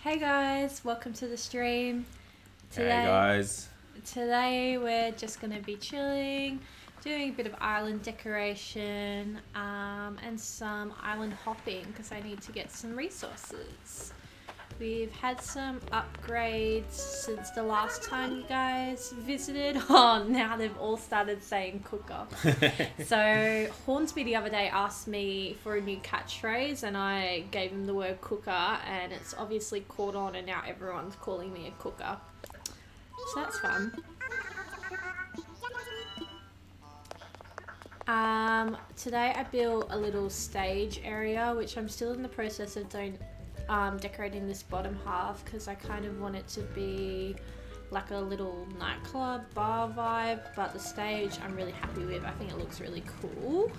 Hey guys, welcome to the stream. Hey guys. Today we're just going to be chilling, doing a bit of island decoration and some island hopping because I need to get some resources. We've had some upgrades since the last time you guys visited. Oh, now they've all started saying cooker. So Hornsby the other day asked me for a new catchphrase and I gave him the word cooker and it's obviously caught on and now everyone's calling me a cooker. So that's fun. Today I built a little stage area which I'm still in the process of decorating this bottom half because I kind of want it to be like a little nightclub bar vibe, but the stage I'm really happy with. I think it looks really cool.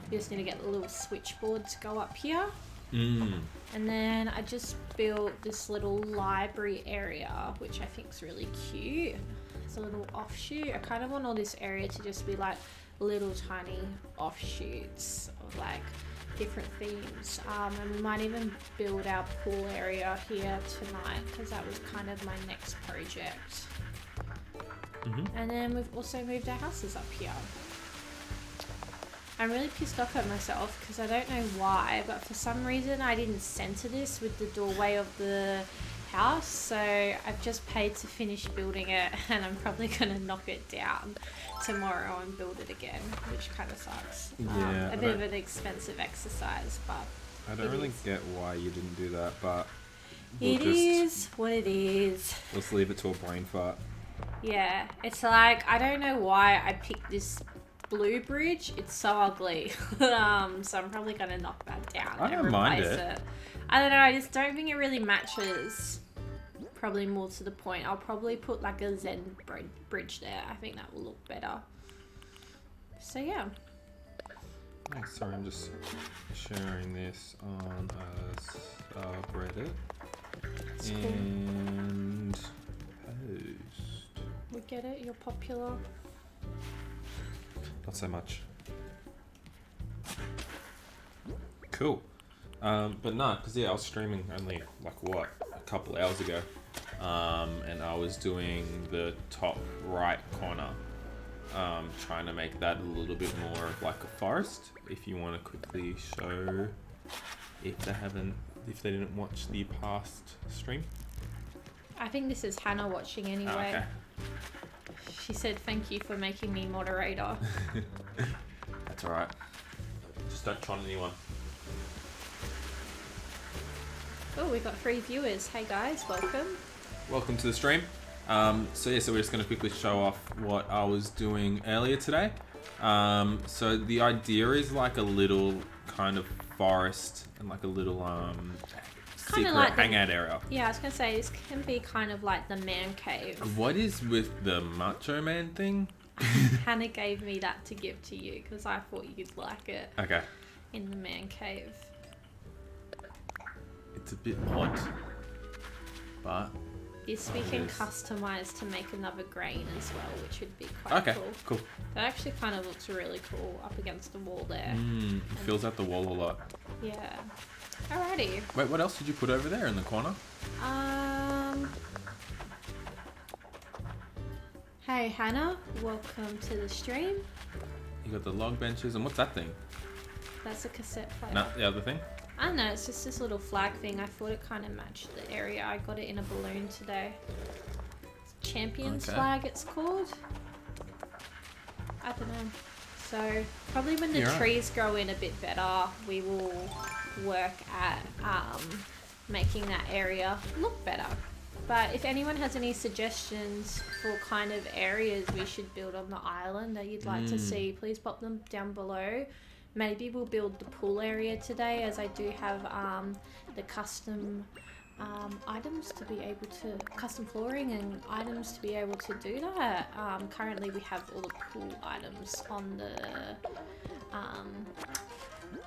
We just need to get the little switchboard to go up here. And then I just built this little library area which I think is really cute. It's a little offshoot. I kind of want all this area to just be like little tiny offshoots of like different themes, and we might even build our pool area here tonight because that was kind of my next project. And then we've also moved our houses up here. I'm really pissed off at myself because I don't know why, but for some reason I didn't center this with the doorway of the house, so I've just paid to finish building it and I'm probably gonna knock it down tomorrow and build it again, which kind of sucks. A bit of an expensive exercise, but I don't really get why you didn't do that, but it is what it is. Let's leave it to a brain fart. Yeah, it's like I don't know why I picked this blue bridge. It's so ugly. So I'm probably gonna knock that down and replace it. I don't know, I just don't think it really matches. Probably more to the point. I'll probably put like a Zen bridge there. I think that will look better. So yeah. Oh, sorry, I'm just sharing this on Reddit. That's and cool. Post. We get it, you're popular. Not so much. Cool. But no, because I was streaming only like a couple hours ago. And I was doing the top right corner, trying to make that a little bit more of like a forest. If you want to quickly show, if they didn't watch the past stream. I think this is Hannah watching anyway. Oh, okay. She said thank you for making me moderator. That's alright. Just don't try on anyone. Oh, we've got 3 viewers. Hey guys, welcome. Welcome to the stream. So we're just going to quickly show off what I was doing earlier today. So the idea is like a little kind of forest and like a little secret like hangout area. Yeah, I was going to say, this can be kind of like the man cave. What is with the Macho Man thing? Hannah gave me that to give to you because I thought you'd like it. Okay. In the man cave. It's a bit odd, but this we can customize to make another grain as well, which would be quite cool. That actually kind of looks really cool up against the wall there. It fills out the wall a lot. Yeah. Alrighty. Wait, what else did you put over there in the corner? Hey Hannah, welcome to the stream. You got the log benches, and what's that thing? That's a cassette player. No, the other thing? I don't know, it's just this little flag thing. I thought it kind of matched the area. I got it in a balloon today. Champions flag it's called. I don't know. So probably when the trees grow in a bit better, we will work at making that area look better. But if anyone has any suggestions for kind of areas we should build on the island that you'd like to see, please pop them down below. Maybe we'll build the pool area today, as I do have the custom items to be able to, custom flooring and items to be able to do that. Currently we have all the pool items on the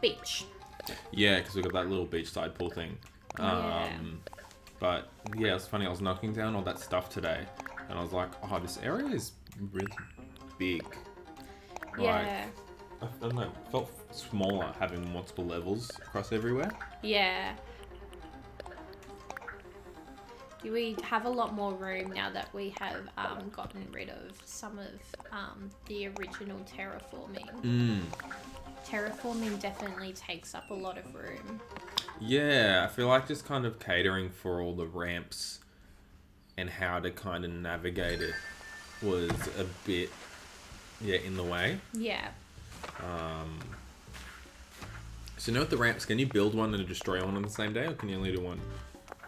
beach. Yeah, because we've got that little beachside pool thing. But yeah, it's funny, I was knocking down all that stuff today and I was like, oh, this area is really big. Yeah. I don't know, it felt smaller having multiple levels across everywhere. Yeah. we have a lot more room now that we have gotten rid of some of the original terraforming. Terraforming definitely takes up a lot of room. Yeah, I feel like just kind of catering for all the ramps and how to kind of navigate it was a bit, in the way. Yeah. So with the ramps, can you build one and destroy one on the same day, or can you only do one?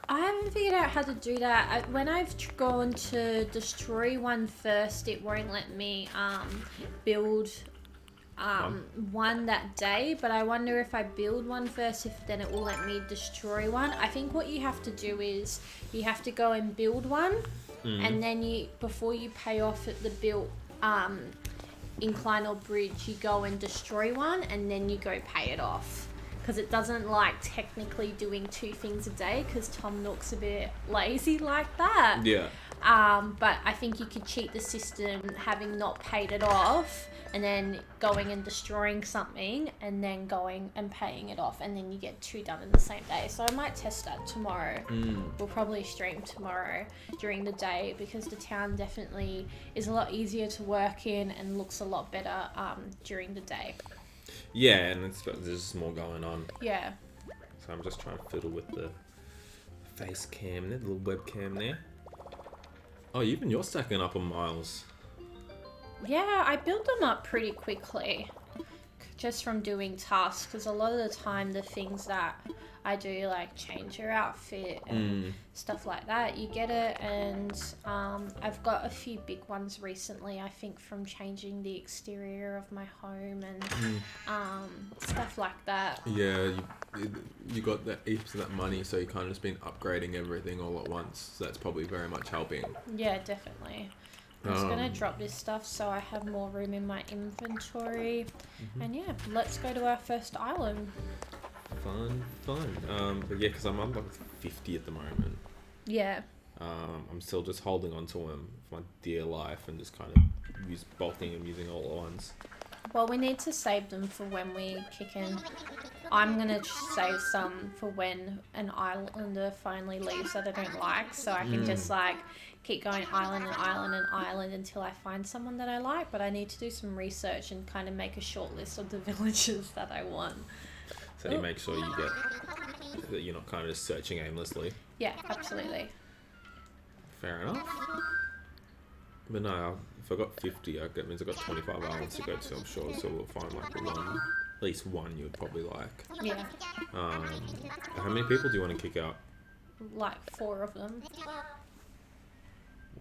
I haven't figured out how to do that. When I've gone to destroy one first, it won't let me build one that day, but I wonder if I build one first, if then it will let me destroy one. I think what you have to do is you have to go and build one, and then before you pay off at the built incline or bridge, you go and destroy one, and then you go pay it off. Because it doesn't like technically doing 2 things a day, because Tom Nook's a bit lazy like that. Yeah. But I think you could cheat the system having not paid it off, and then going and destroying something, and then going and paying it off, and then you get 2 done in the same day. So I might test that tomorrow. We'll probably stream tomorrow during the day, because the town definitely is a lot easier to work in and looks a lot better during the day. Yeah, and there's just more going on. Yeah. So I'm just trying to fiddle with the face cam there, the little webcam there. Oh, even you're stacking up on miles. Yeah, I build them up pretty quickly, just from doing tasks, because a lot of the time the things that I do, like change your outfit and stuff like that, you get it, and I've got a few big ones recently, I think, from changing the exterior of my home and stuff like that. Yeah, you got that heaps of that money, so you kind of just been upgrading everything all at once, so that's probably very much helping. Yeah, definitely. I'm just going to drop this stuff so I have more room in my inventory. And yeah, let's go to our first island. Fun. But yeah, because I'm on like 50 at the moment. Yeah. I'm still just holding on to them for my dear life and just kind of bolting and using all at once. Well, we need to save them for when we kick in. I'm going to save some for when an islander finally leaves that I don't like, so I can just like keep going island and island and island until I find someone that I like. But I need to do some research and kind of make a short list of the villages that I want. So you make sure you get that you're not kind of just searching aimlessly. Yeah, absolutely. Fair enough. But no, if I got 50, that means I got 25 islands to go to, I'm sure. So we'll find like at least one you would probably like. Yeah. How many people do you want to kick out? Like 4 of them.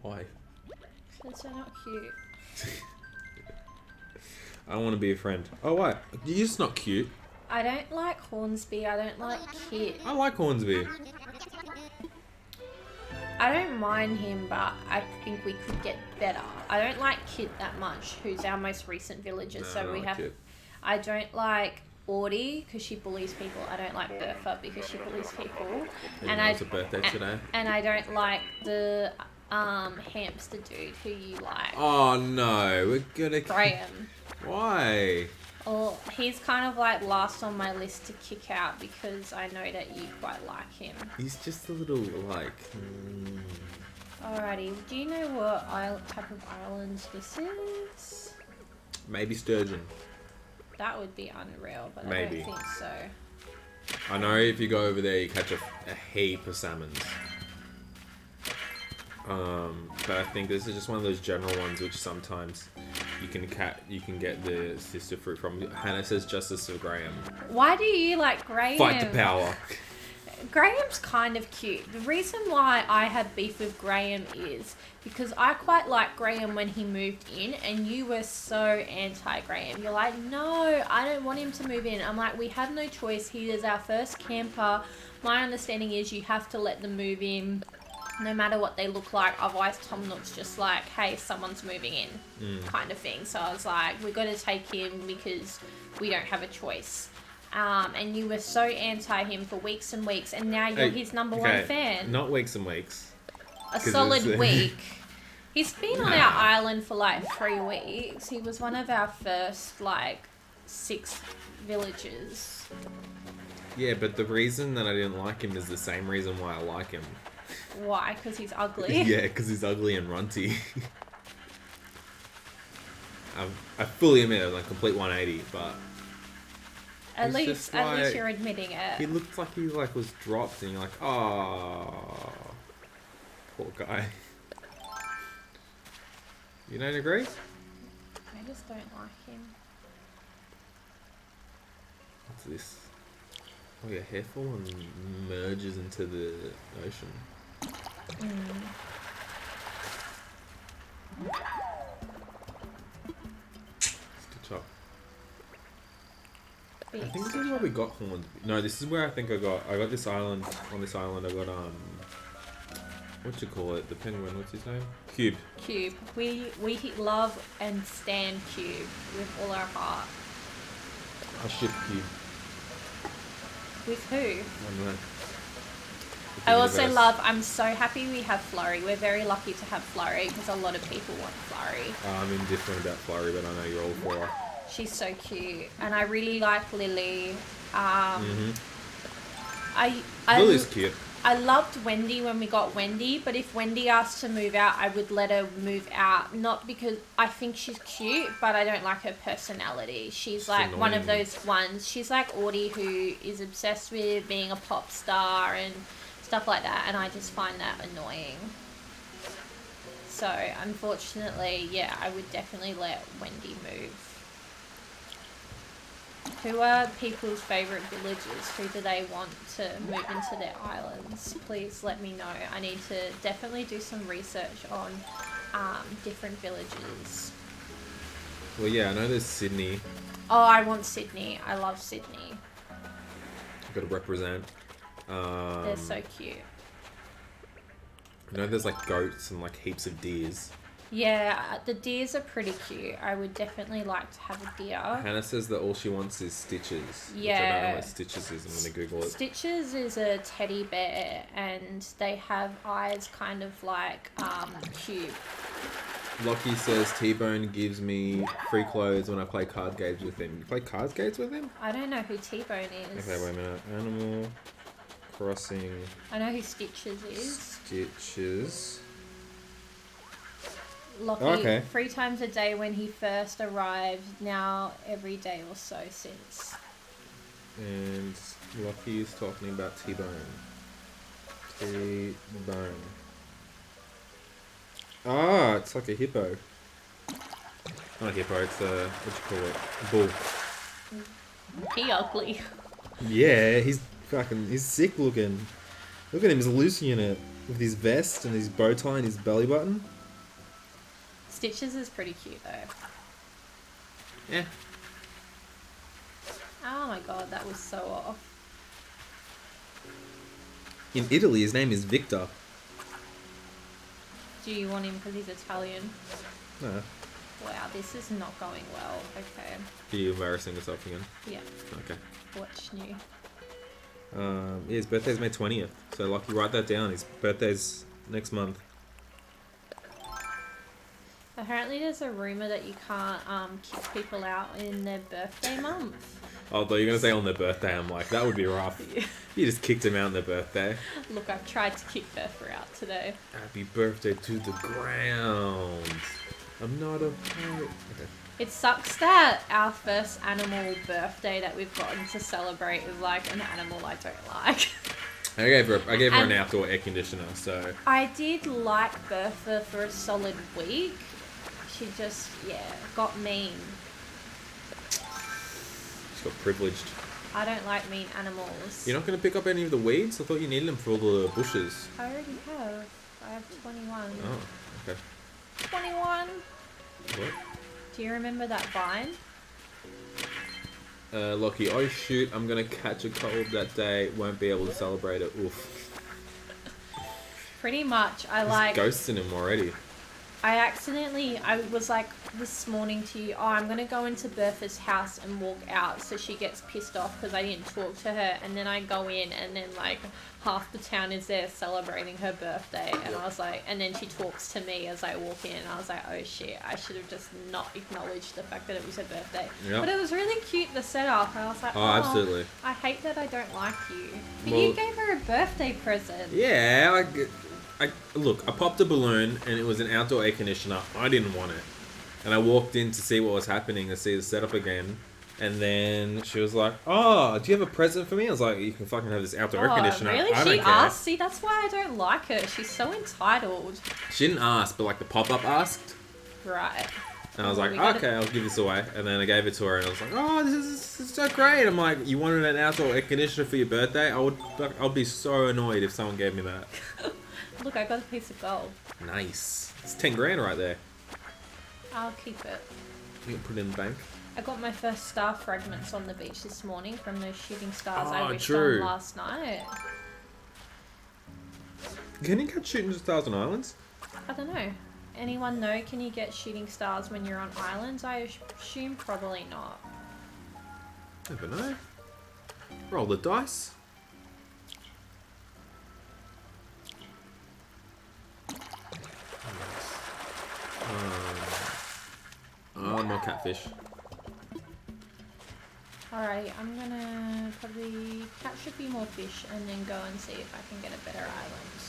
Why? Because they're not cute. I don't want to be a friend. Oh, what? You're just not cute. I don't like Hornsby. I don't like Kit. I like Hornsby. I don't mind him, but I think we could get better. I don't like Kit that much, who's our most recent villager. So we have. I don't like Audie because she bullies people. I don't like Bertha because she bullies people. And it's a birthday today. And I don't like the hamster dude who you like. Oh no, we're gonna. Graham. Why? Well, he's kind of like last on my list to kick out because I know that you quite like him. He's just a little like. Alrighty, do you know what type of islands this is? Maybe sturgeon. That would be unreal, but Maybe. I don't think so. I know if you go over there, you catch a heap of salmons. But I think this is just one of those general ones which sometimes you can get the sister fruit from. Hannah says justice for Graham. Why do you like Graham? Fight the power. Graham's kind of cute. The reason why I have beef with Graham is because I quite like Graham when he moved in, and you were so anti-Graham. You're like, no, I don't want him to move in. I'm like, we have no choice. He is our first camper. My understanding is you have to let them move in no matter what they look like. Otherwise, Tom Nook's just like, hey, someone's moving in kind of thing. So I was like, we got to take him because we don't have a choice. And you were so anti him for weeks and weeks, and now you're his number one fan. Not weeks and weeks. A solid week. He's been on our island for like 3 weeks. He was one of our first like 6 villagers. Yeah, but the reason that I didn't like him is the same reason why I like him. Why? Because he's ugly. Yeah, because he's ugly and runty. I fully admit it was like a complete 180, but At it's least just like- you're admitting he it. looked like he like was dropped, and you're like, oh, poor guy. You don't agree? I just don't like him. What's this? Oh yeah, hair fall and merges into the ocean. Stitch up. I think this is where we got horned. No, this is where I think I got this island. On this island I got what you call it? The penguin, what's his name? Cube. Cube. We love and stand Cube with all our heart. I ship Cube. With who? I don't know. I also love, I'm so happy we have Flurry. We're very lucky to have Flurry because a lot of people want Flurry. I'm indifferent about Flurry, but I know you're all for her. She's so cute. And I really like Lily. Lily's cute. I loved Wendy when we got Wendy, but if Wendy asked to move out, I would let her move out. Not because I think she's cute, but I don't like her personality. She's like annoying. one of those ones. She's like Audie, who is obsessed with being a pop star and stuff like that, and I just find that annoying. So, unfortunately, yeah, I would definitely let Wendy move. Who are people's favourite villagers? Who do they want to move into their islands? Please let me know. I need to definitely do some research on different villages. Well, yeah, I know there's Sydney. Oh, I want Sydney. I love Sydney. Got to represent. They're so cute. I know there's like goats and like heaps of deers. Yeah, the deers are pretty cute. I would definitely like to have a deer. Hannah says that all she wants is Stitches. Yeah. Which I don't know what Stitches is. I'm going to Google it. Stitches is a teddy bear, and they have eyes kind of like cube. Lockie says T-Bone gives me free clothes when I play card games with him. You play card games with him? I don't know who T-Bone is. Okay, wait a minute. Animal Crossing I know who Stitches is. Stitches. Lockie, okay. 3 times a day when he first arrived, now every day or so since. And Lockie is talking about T-Bone. T-Bone. Ah, it's like a hippo. Not a hippo, it's a, what do you call it? A bull. He ugly. Yeah, he's sick looking. Look at him, he's losing in it. With his vest and his bow tie and his belly button. Stitches is pretty cute though. Yeah. Oh my god, that was so off. In Italy, his name is Victor. Do you want him because he's Italian? No. Wow, this is not going well. Okay. Are you embarrassing yourself again? Yeah. Okay. Watch new. Yeah, his birthday's May 20th. So, Lockie, write that down. His birthday's next month. Apparently there's a rumour that you can't kick people out in their birthday month. Although you're going to say on their birthday, I'm like, that would be rough. Yeah. You just kicked him out on their birthday. Look, I've tried to kick Bertha out today. Happy birthday to the ground. I'm not a pirate. Okay. It sucks that our first animal birthday that we've gotten to celebrate is like an animal I don't like. I gave her an outdoor air conditioner, so... I did like Bertha for a solid week. She just, got mean. She's got privileged. I don't like mean animals. You're not going to pick up any of the weeds? I thought you needed them for all the bushes. I already have. I have 21. Oh, okay. 21? What? Do you remember that vine? Lockie, oh shoot, I'm going to catch a cold that day. Won't be able to celebrate it. Oof. Pretty much. There's ghosts in him already. I was like this morning to you, oh, I'm going to go into Bertha's house and walk out so she gets pissed off because I didn't talk to her. And then I go in and then like half the town is there celebrating her birthday. And I was like, and then she talks to me as I walk in. And I was like, oh shit, I should have just not acknowledged the fact that it was her birthday. Yep. But it was really cute, the setup. And I was like, Oh, absolutely. I hate that I don't like you. But Well, you gave her a birthday present. Yeah, I popped a balloon and it was an outdoor air conditioner. I didn't want it. And I walked in to see what was happening, to see the setup again. And then she was like, oh, do you have a present for me? I was like, you can fucking have this outdoor air conditioner. Really? I don't She care. asked? See, that's why I don't like her. She's so entitled. She didn't ask, but like the pop-up asked. Right. And I was like, okay, I'll give this away. And then I gave it to her and I was like, oh, this is so great. I'm like, you wanted an outdoor air conditioner for your birthday? I'd be so annoyed if someone gave me that. Look, I got a piece of gold. Nice. It's 10 grand right there. I'll keep it. You can put it in the bank. I got my first star fragments on the beach this morning from those shooting stars I wished true. on last night. Can you catch shooting stars on islands? I don't know. Anyone know, can you get shooting stars when you're on islands? I assume probably not. Never know. Roll the dice. More catfish. Alright, I'm gonna probably catch a few more fish and then go and see if I can get a better island.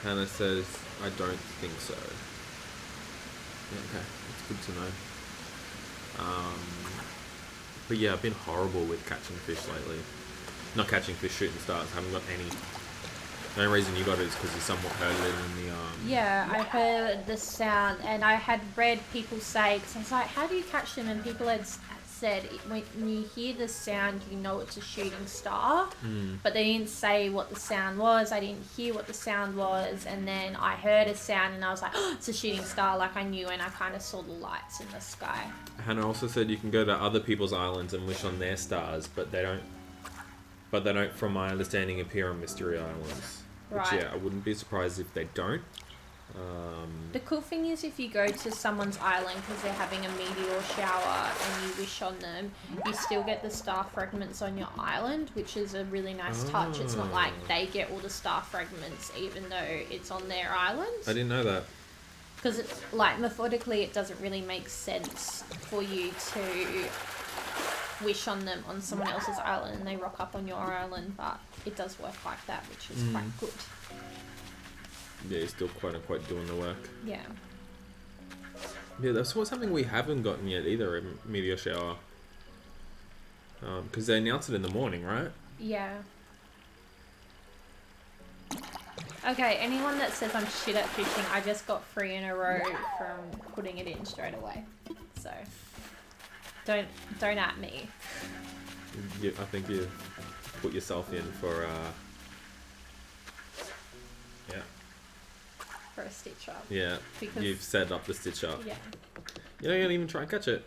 Hannah says, I don't think so. Yeah, okay, that's good to know. But yeah, I've been horrible with catching fish lately. Not catching fish, shooting stars. Haven't got any. The only reason you got it is because you somewhat heard it in the Yeah, I heard the sound and I had read people say, because I was like, how do you catch them? And people had said, when you hear the sound, you know it's a shooting star. But they didn't say what the sound was. I didn't hear what the sound was. And then I heard a sound and I was like, oh, it's a shooting star, like I knew. And I kind of saw the lights in the sky. Hannah also said you can go to other people's islands and wish on their stars, but they don't, from my understanding, appear on Mystery Islands. Which, Right. yeah, I wouldn't be surprised if they don't. The cool thing is if you go to someone's island because they're having a meteor shower and you wish on them, you still get the star fragments on your island, which is a really nice touch. It's not like they get all the star fragments even though it's on their island. I didn't know that. Because it's like methodically it doesn't really make sense for you to wish on them on someone else's island and they rock up on your island, but it does work like that, which is quite good. Yeah, you're still quote unquote doing the work. Yeah. Yeah, that's something we haven't gotten yet either, a meteor shower. Because they announce it in the morning, right? Yeah. Okay, anyone that says I'm shit at fishing, I just got 3 in a row from putting it in straight away. So, don't at me. I think you put yourself in for, For a stitch up. yeah, Because- you've set up the stitch up. Yeah. You don't even try and catch it.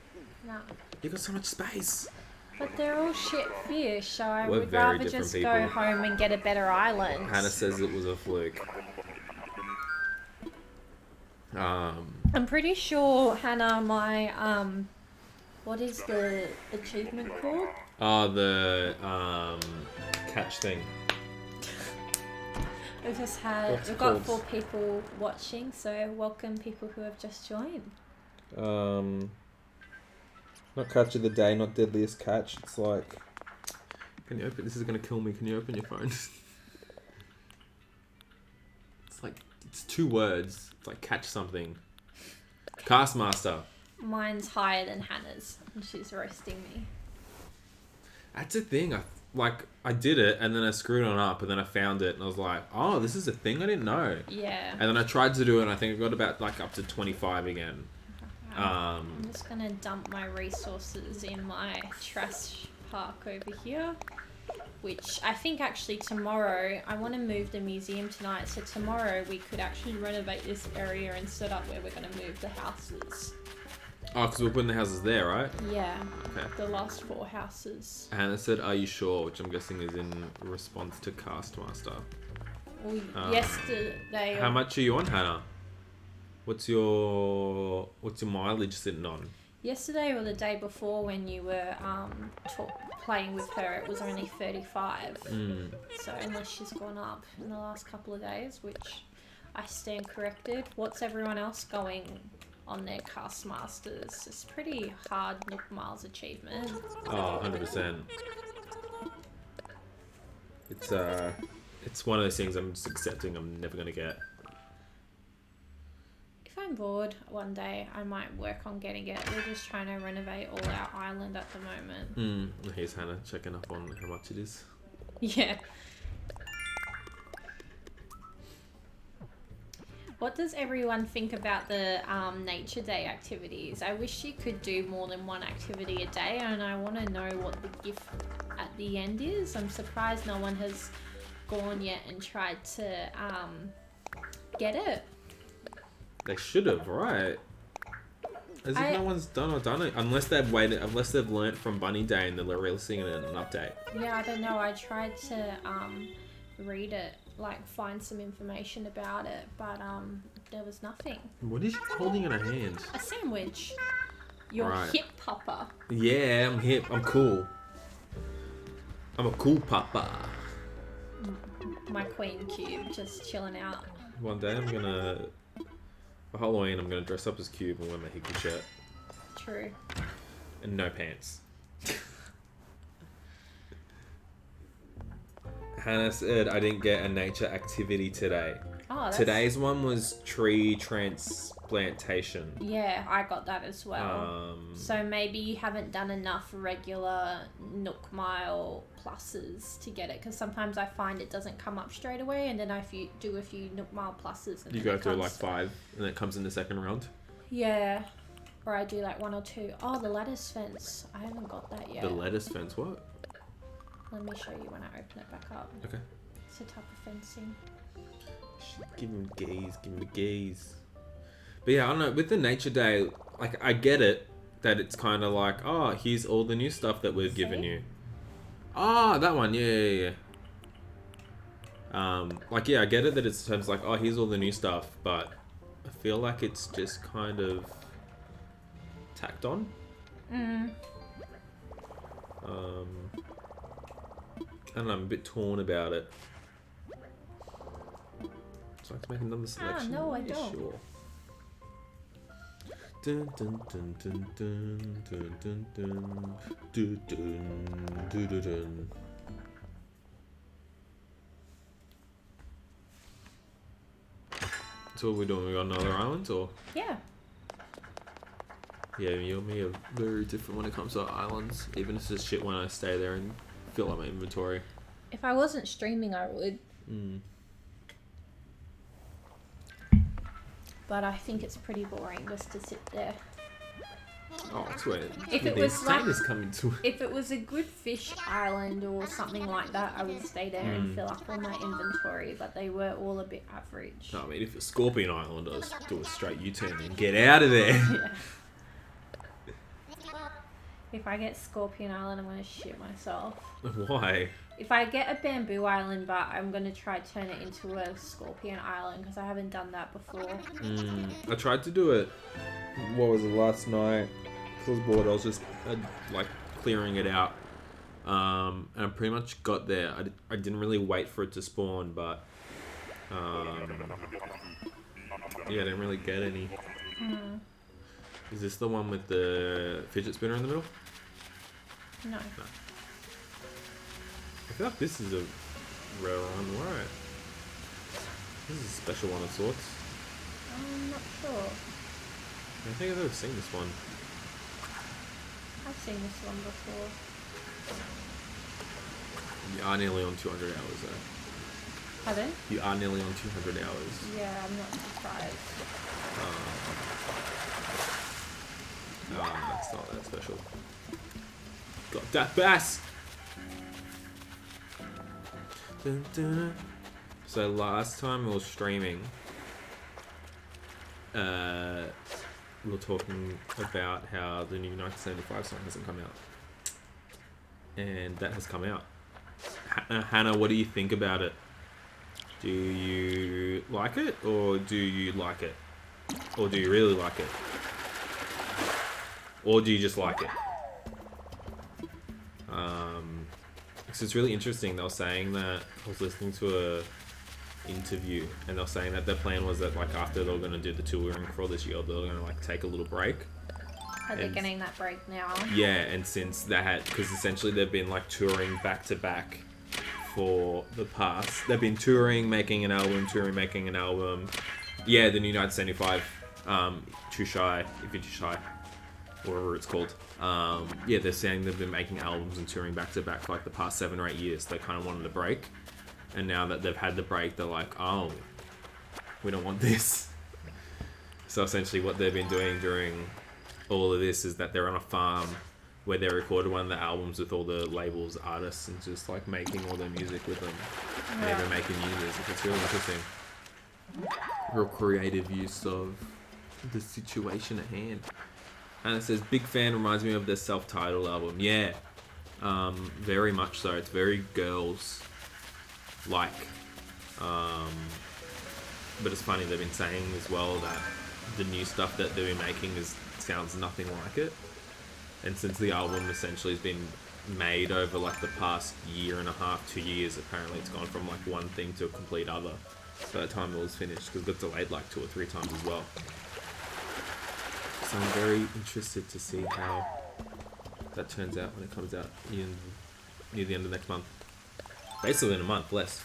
No. You got so much space. But they're all shit fish, so I We're would very rather different just people. go home and get a better island. Hannah says it was a fluke. I'm pretty sure, Hannah, my, what is the achievement called? Oh, the catch thing. We've What's got it 4 called? people watching, so welcome people who have just joined. Not catch of the day, not deadliest catch. It's like, can you open? This is gonna kill me. Can you open your phone? It's like, it's 2 words. It's like catch something. Castmaster. Mine's higher than Hannah's, and she's roasting me. That's a thing. I did it and then I screwed on up and then I found it and I was like, oh, this is a thing I didn't know. Yeah. And then I tried to do it and I think I got about like up to 25 again. I'm just gonna dump my resources in my trash park over here, which I think actually tomorrow, I want to move the museum tonight, so tomorrow we could actually renovate this area and set up where we're going to move the houses. Oh, because we're putting the houses there, right? Yeah, Okay. the last 4 houses. Hannah said, are you sure? Which I'm guessing is in response to Castmaster. Well, yesterday... How much are you on, Hannah? What's your mileage sitting on? Yesterday or the day before when you were playing with her, it was only 35. So unless she's gone up in the last couple of days, which I stand corrected. What's everyone else going on their Cast Masters? It's pretty hard Nook Miles achievement. Oh, 100%. It's one of those things I'm just accepting I'm never going to get. If I'm bored one day, I might work on getting it. We're just trying to renovate all our island at the moment. Here's Hannah checking up on how much it is. Yeah. What does everyone think about the Nature Day activities? I wish you could do more than one activity a day, and I want to know what the gift at the end is. I'm surprised no one has gone yet and tried to get it. They should have, right? As if no one's done it. Unless they've learnt from Bunny Day and they're releasing it in an update. Yeah, I don't know. I tried to read it, like find some information about it, but there was nothing. What is she holding in her hand? A sandwich. You're Right. hip papa. Yeah, I'm hip. I'm cool. I'm a cool papa. My queen cube just chilling out. One day for Halloween, I'm gonna dress up as Cube and wear my hickey shirt. True. And no pants. Hannah said I didn't get a nature activity today. Oh, Today's one was tree transplantation. Yeah, I got that as well. So maybe you haven't done enough regular Nook Mile pluses to get it, because sometimes I find it doesn't come up straight away, and then if you do a few Nook Mile pluses, and you go through like 5, and it comes in the second round. Yeah, or I do like 1 or 2. Oh, the lattice fence. I haven't got that yet. The lattice fence, what? Let me show you when I open it back up. Okay. It's a type of fencing. Give him the gaze. But yeah, I don't know, with the Nature Day, like, I get it, that it's kind of like, oh, here's all the new stuff that we've given you. Ah, that one, yeah. Like, yeah, I get it that it's terms like, oh, here's all the new stuff, but I feel like it's just kind of tacked on. I don't know, I'm a bit torn about it. So I have to make another selection. No, I Yeah, don't. Sure. Dun dun dun dun dun dun dun dun dun dun dun dun dun. So what are we doing? We got another island, or? Yeah. Yeah, you and me are very different when it comes to islands. Even if it's shit when I stay there and fill up my inventory. If I wasn't streaming, I would. But I think it's pretty boring just to sit there. Oh, that's where If it the was like, is coming to. if it was a good fish island or something like that, I would stay there and fill up all my inventory. But they were all a bit average. No, I mean, if it's Scorpion Island, I'll just do a straight U-turn and get out of there. Yeah. If I get Scorpion Island, I'm gonna shit myself. Why? If I get a Bamboo Island, but I'm gonna try to turn it into a Scorpion Island because I haven't done that before. I tried to do it. What was it, last night? 'Cause I was bored. I was just like clearing it out, and I pretty much got there. I didn't really wait for it to spawn, but yeah, I didn't really get any. Is this the one with the fidget spinner in the middle? No. I feel like this is a rare one, right? This is a special one of sorts. I'm not sure. I think I've ever seen this one. I've seen this one before. You are nearly on 200 hours though. Pardon? You are nearly on 200 hours. Yeah, I'm not surprised. It's not that special. Got that bass! Dun, dun, dun. So last time we were streaming, we were talking about how the new 1975 song hasn't come out. And that has come out. Hannah, what do you think about it? Do you like it, or do you like it? Or do you really like it? Or do you just like it? So it's really interesting. They were saying that I was listening to a interview, and they were saying that their plan was that like after they were going to do the touring for all this year, they were going to like take a little break. Are they getting that break now? Yeah, and since they had, because essentially they've been like touring back to back for the past. They've been touring, making an album, touring, making an album. Yeah, the new 1975, Too Shy, If You're Too Shy, whatever it's called. Yeah, they're saying they've been making albums and touring back to back for like the past 7 or 8 years. They kind of wanted a break, and now that they've had the break, they're like, oh, we don't want this. So essentially, what they've been doing during all of this is that they're on a farm where they recorded one of the albums with all the labels, artists, and just like making all their music with them. And they've been making new music. It's really interesting. Real creative use of the situation at hand. And it says, big fan, reminds me of their self-titled album. Yeah, very much so. It's very girls-like. But it's funny, they've been saying as well that the new stuff that they've been making sounds nothing like it. And since the album essentially has been made over like the past year and a half, 2 years, apparently it's gone from like one thing to a complete other. So by the time it was finished, because it got delayed like 2 or 3 times as well. So I'm very interested to see how that turns out when it comes out near the end of next month. Basically in a month, less.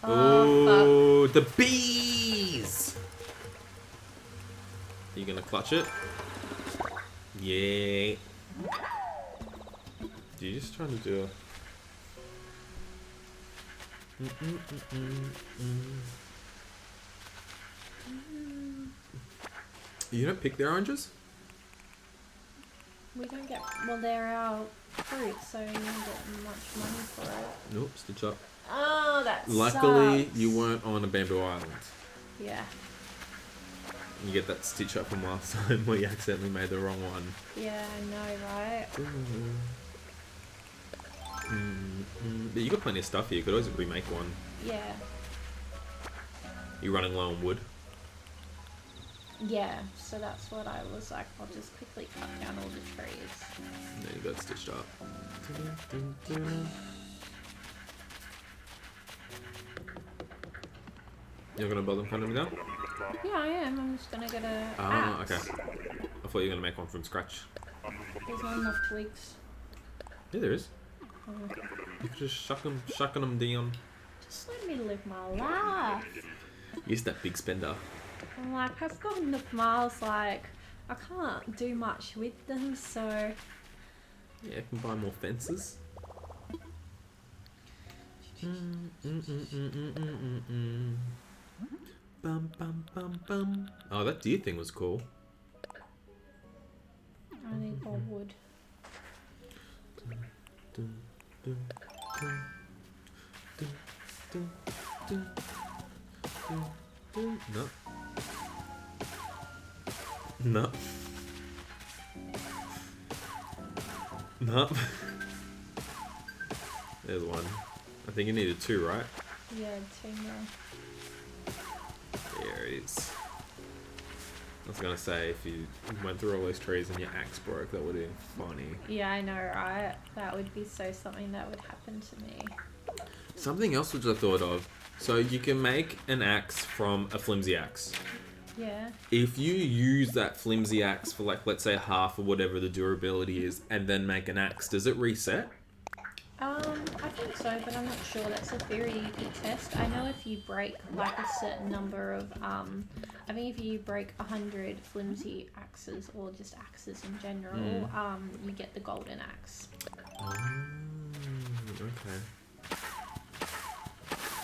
Oh, the bees! Are you gonna clutch it? Yeah. You're just trying to do a... You don't pick the oranges? We don't get... Well, they're our fruit, so we don't get much money for it. Nope, stitch up. Oh, that Luckily, sucks. you weren't on a bamboo island. Yeah. You get that stitch up from last time where you accidentally made the wrong one. Yeah, I know, right? Yeah, you got plenty of stuff here. You could always remake one. Yeah. You're running low on wood. Yeah, so that's what I was like, I'll just quickly cut down all the trees. There you go, stitched up. You're gonna bother cutting them down? Yeah, I am. I'm just gonna get a axe. Okay. I thought you were gonna make one from scratch. There's not enough twigs. Yeah, there is. Oh. You could just shucking them down. Just let me live my life. You're that big spender. I'm like, I've got enough miles, like, I can't do much with them, so... Yeah, you can buy more fences. Bum, bum, bum, bum. Oh, that deer thing was cool. I need more wood. No. No. No. There's one. I think you needed 2, right? Yeah, 2 more. There it is. I was gonna say, if you went through all those trees and your axe broke, that would have been funny. Yeah, I know, right? That would be so something that would happen to me. Something else which I thought of. So you can make an axe from a flimsy axe. Yeah. If you use that flimsy axe for like, let's say half or whatever the durability is, and then make an axe, does it reset? I think so, but I'm not sure. That's a theory you could test. I know if you break like a certain number of, I think if you break 100 flimsy axes or just axes in general, you get the golden axe. Okay.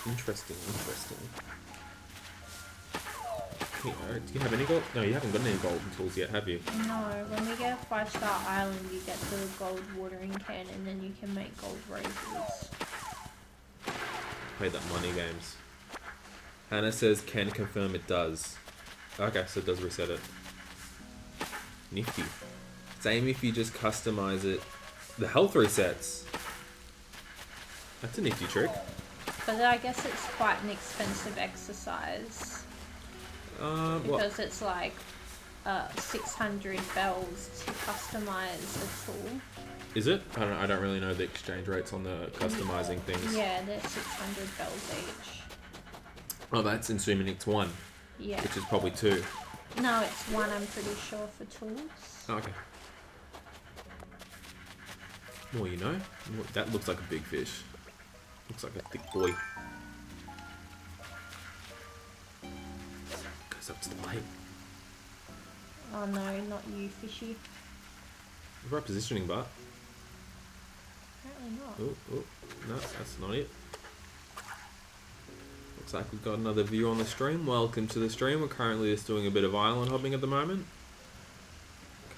Interesting. Hey, do you have any gold? No, you haven't got any golden tools yet, have you? No, when we get a 5-star island, you get the gold watering can, and then you can make gold roses. Play that money games. Hannah says, can confirm it does. Okay, so it does reset it. Nifty. Same if you just customize it. The health resets. That's a nifty trick. But I guess it's quite an expensive exercise. Because it's like 600 bells to customize a tool. Is it? I don't really know the exchange rates on the customizing things. Yeah, they're 600 bells each. Oh, that's assuming it's 1. Yeah. Which is probably 2. No, it's 1, I'm pretty sure, for tools. Oh, okay. Well, you know, that looks like a big fish. Looks like a thick boy. Goes up to the lake. Oh no, not you, fishy. Right positioning, but. Apparently not. Oh, no, that's not it. Looks like we've got another view on the stream. Welcome to the stream. We're currently just doing a bit of island hopping at the moment.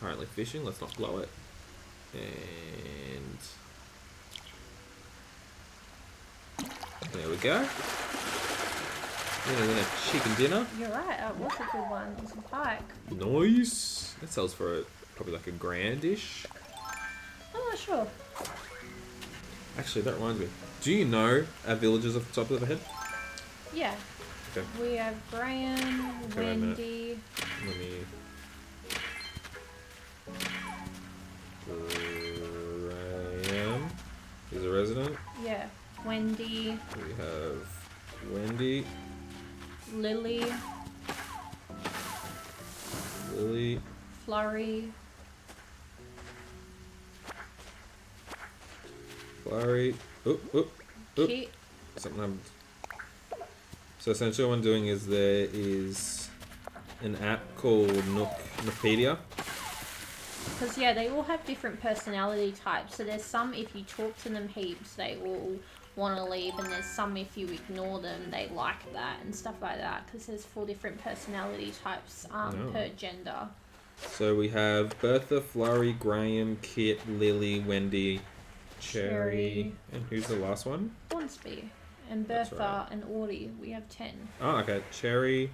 Currently fishing. Let's not blow it. And there we go. Then a chicken dinner. You're right, that was a good one. It was a pike. Nice. That sells for probably like $1,000-ish. I'm not sure. Actually, that reminds me. Do you know our villages off the top of the head? Yeah. Okay. We have Graham, Okay, Wendy. Let me. Graham is a resident. Yeah. Wendy, We have Wendy, Lily, Lily, Flurry, Flurry. Oop. Kit. Something happened. So essentially what I'm doing is there is an app called Nookpedia. Because, yeah, they all have different personality types. So there's some, if you talk to them heaps, they all want to leave. And there's some, if you ignore them, they like that and stuff like that. Because there's 4 different personality types per gender. So we have Bertha, Flurry, Graham, Kit, Lily, Wendy, Cherry. And who's the last one? Hornsby. And Bertha right. and Audie. We have 10. Oh, okay. Cherry,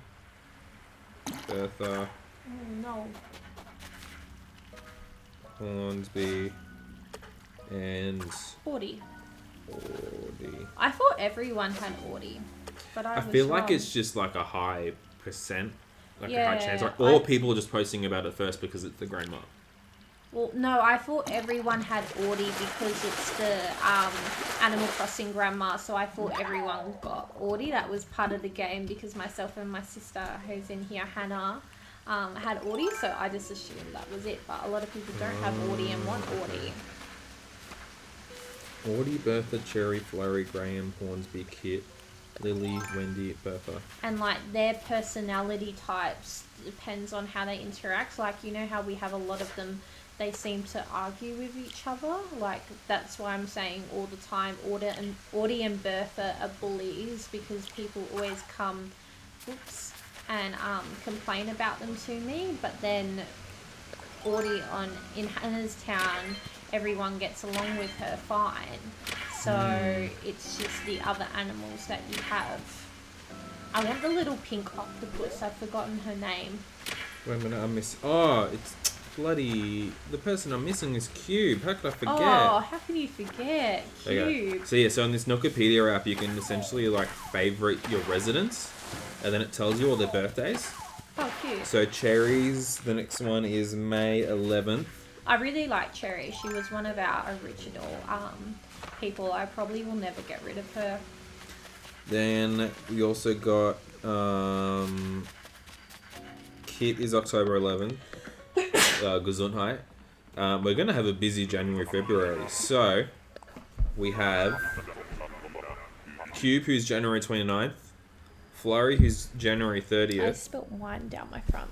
Bertha, Oh, no. Hornsby, and Audie. Audie. I thought everyone had Audie. But I was feel like wrong. it's just like a high percent, like a high Yeah, chance. Or people are just posting about it first because it's the grandma. Well, no, I thought everyone had Audie because it's the Animal Crossing grandma, so I thought everyone got Audie. That was part of the game because myself and my sister, who's in here, Hannah, had Audie, so I just assumed that was it. But a lot of people don't have Audie and want Audie. Audie, Bertha, Cherry, Flurry, Graham, Hornsby, Kit, Lily, Wendy, Bertha. And like their personality types depends on how they interact. Like, you know how we have a lot of them, they seem to argue with each other. Like, that's why I'm saying all the time Audie and Bertha are bullies, because people always come and complain about them to me. But then Audie in Hannah's town, everyone gets along with her fine. So it's just the other animals that you have. I want the little pink octopus. I've forgotten her name. Wait a minute, I miss. Oh, it's bloody. The person I'm missing is Cube. How could I forget? Oh, how can you forget? Cube. So yeah, so on this Nookpedia app, you can essentially like favorite your residents, and then it tells you all their birthdays. Oh, cute. So Cherry's, the next one is May 11th. I really like Cherry. She was one of our original people. I probably will never get rid of her. Then we also got Kit is October 11th. Gesundheit. We're going to have a busy January, February. So we have Cube, who's January 29th. Flurry, who's January 30th. I spilt wine down my front.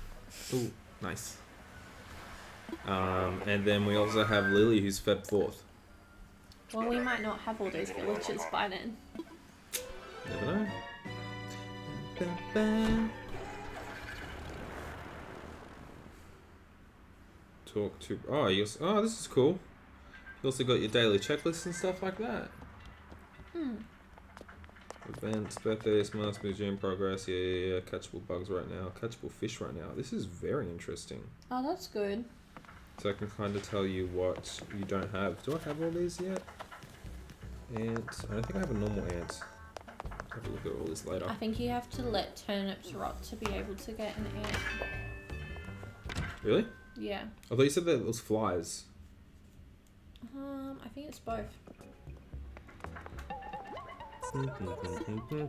Ooh, nice. And then we also have Lily, who's Feb 4th. Well, we might not have all those villages by then. Never know. Ba-ba. Talk to... Oh, this is cool. You also got your daily checklists and stuff like that. Events, birthdays, milestones, in progress. Yeah. Catchable bugs right now. Catchable fish right now. This is very interesting. Oh, that's good. So I can kind of tell you what you don't have. Do I have all these yet? Ants. I don't think I have a normal ant. Have a look at all this later. I think you have to let turnips rot to be able to get an ant. Really? Yeah. I thought you said that it was flies. I think it's both. Do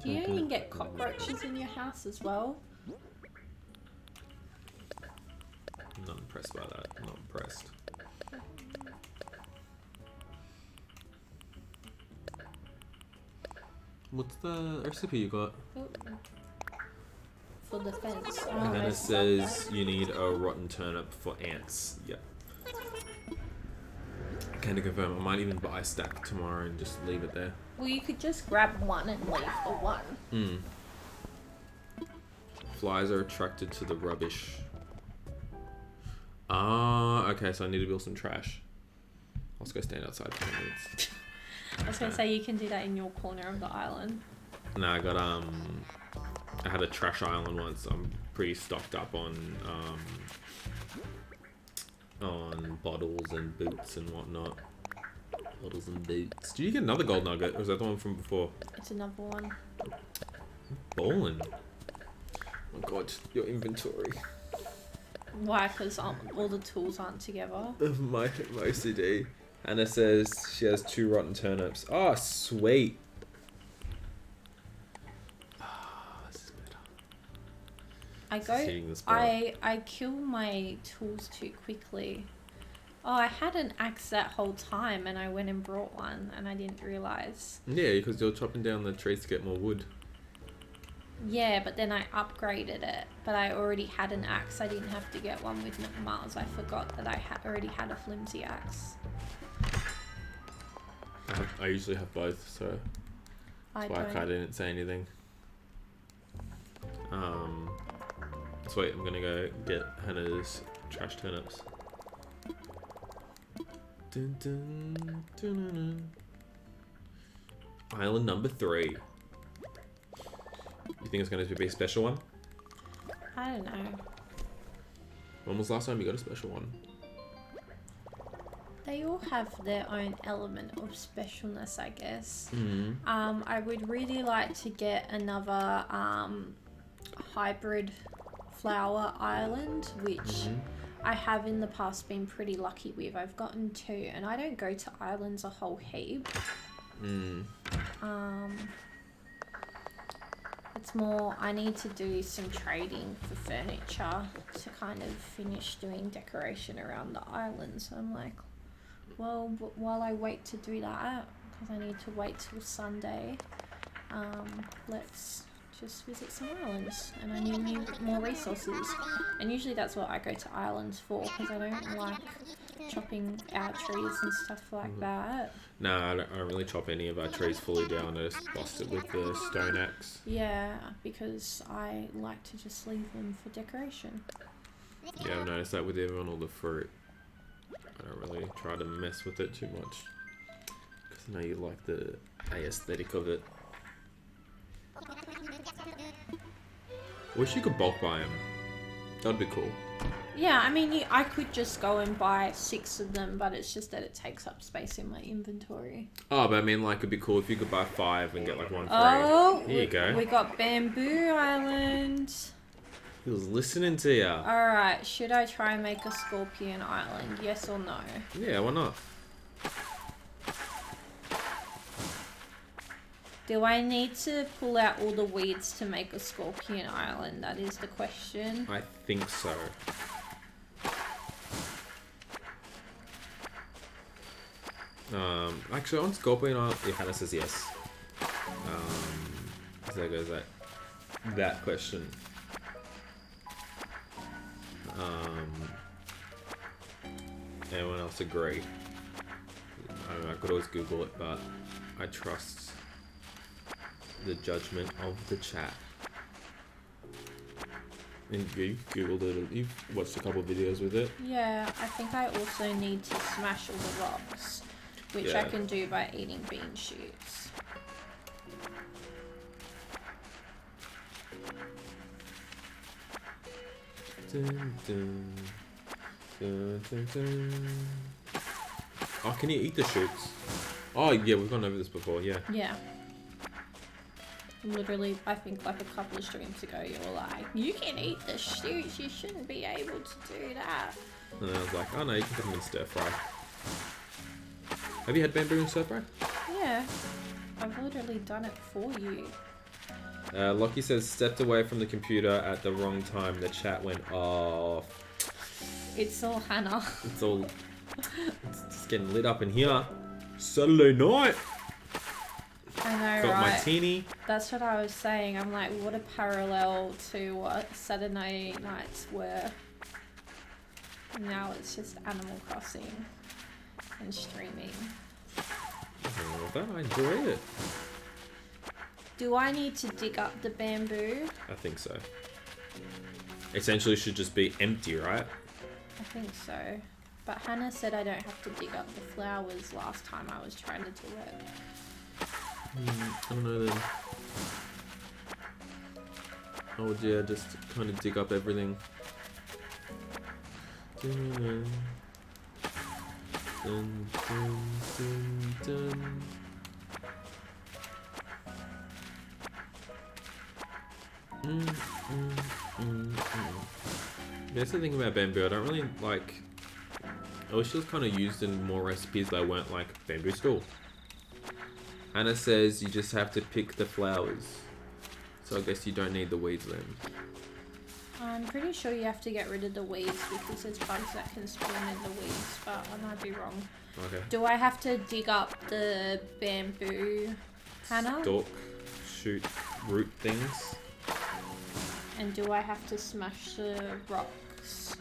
you even get cockroaches in your house as well? I'm not impressed by that. I'm not impressed. What's the recipe you got? Oh. For the fence. Oh, And then it says you need a rotten turnip for ants. Yep. Can I confirm? I might even buy a stack tomorrow and just leave it there. Well, you could just grab one and leave the one. Flies are attracted to the rubbish. Ah, okay, so I need to build some trash. I'll just go stand outside for 10 minutes. I was going to say you can do that in your corner of the island. No, I got I had a trash island once. I'm pretty stocked up on bottles and boots and whatnot. Bottles and boots. Did you get another gold nugget? Or was that the one from before? It's another one. Bowling. Oh god, your inventory. Why? Because all the tools aren't together. My OCD. Hannah says she has 2 rotten turnips. Oh, sweet. This is better. I kill my tools too quickly. Oh, I had an axe that whole time and I went and brought one and I didn't realise. Yeah, because you're chopping down the trees to get more wood. Yeah, but then I upgraded it. But I already had an axe. I didn't have to get one with Mars. I forgot that I already had a flimsy axe. I usually have both, so that's why I didn't say anything. Sweet, I'm gonna go get Hannah's trash turnips. Dun, dun, dun, dun, dun. Island number 3. You think it's going to be a special one? I don't know. When was the last time you got a special one? They all have their own element of specialness, I guess. Mm-hmm. I would really like to get another hybrid flower island, which I have in the past been pretty lucky with. I've gotten 2, and I don't go to islands a whole heap. It's more, I need to do some trading for furniture to kind of finish doing decoration around the island. So I'm like, well, while I wait to do that, because I need to wait till Sunday, let's just visit some islands, and I need more resources. And usually that's what I go to islands for, because I don't like chopping our trees and stuff like that. No, I don't really chop any of our trees fully down. I just bust it with the stone axe. Yeah, because I like to just leave them for decoration. Yeah, I've noticed that with even all the fruit. I don't really try to mess with it too much, because I know you like the aesthetic of it. Wish you could bulk buy them. That'd be cool. Yeah, I mean, I could just go and buy 6 of them, but it's just that it takes up space in my inventory. Oh, but I mean, like, it'd be cool if you could buy 5 and get like 1 free. Oh, here you go. We got Bamboo Island. He was listening to ya. Alright, should I try and make a Scorpion Island? Yes or no? Yeah, why not? Do I need to pull out all the weeds to make a Scorpion Island? That is the question. I think so. Actually, on Scorpion Island, yeah, Hannah says yes. So there goes that question. Anyone else agree? I don't know, I could always Google it, but I trust the judgment of the chat. And you've Googled it, you've watched a couple of videos with it. Yeah, I think I also need to smash all the rocks, which I can do by eating bean shoots. Dun, dun, dun, dun, dun. Oh, can you eat the shoots? Oh, yeah, we've gone over this before, yeah. Yeah. Literally, I think like a couple of streams ago, you were like, you can eat the shoots, you shouldn't be able to do that. And I was like, oh no, you can put them in stir fry. Have you had bamboo in stir fry? Yeah, I've literally done it for you. Lockie says, stepped away from the computer at the wrong time. The chat went off. It's all Hannah. It's just getting lit up in here. Saturday night. I know, Got right? my teeny. That's what I was saying. I'm like, what a parallel to what Saturday nights were. Now it's just Animal Crossing and streaming. Oh, that I enjoy it. Do I need to dig up the bamboo? I think so. Essentially, it should just be empty, right? I think so. But Hannah said I don't have to dig up the flowers last time I was trying to do it. I don't know then. I would, yeah, just kind of dig up everything. Dun, dun, dun, dun. That's the thing about bamboo. I don't really like. I wish it was kind of used in more recipes that weren't like bamboo stool. Anna says you just have to pick the flowers, so I guess you don't need the weeds then. I'm pretty sure you have to get rid of the weeds because there's bugs that can spawn in the weeds, but I might be wrong. Okay. Do I have to dig up the bamboo, Hannah? Stalk, shoot, root things. And do I have to smash the rocks?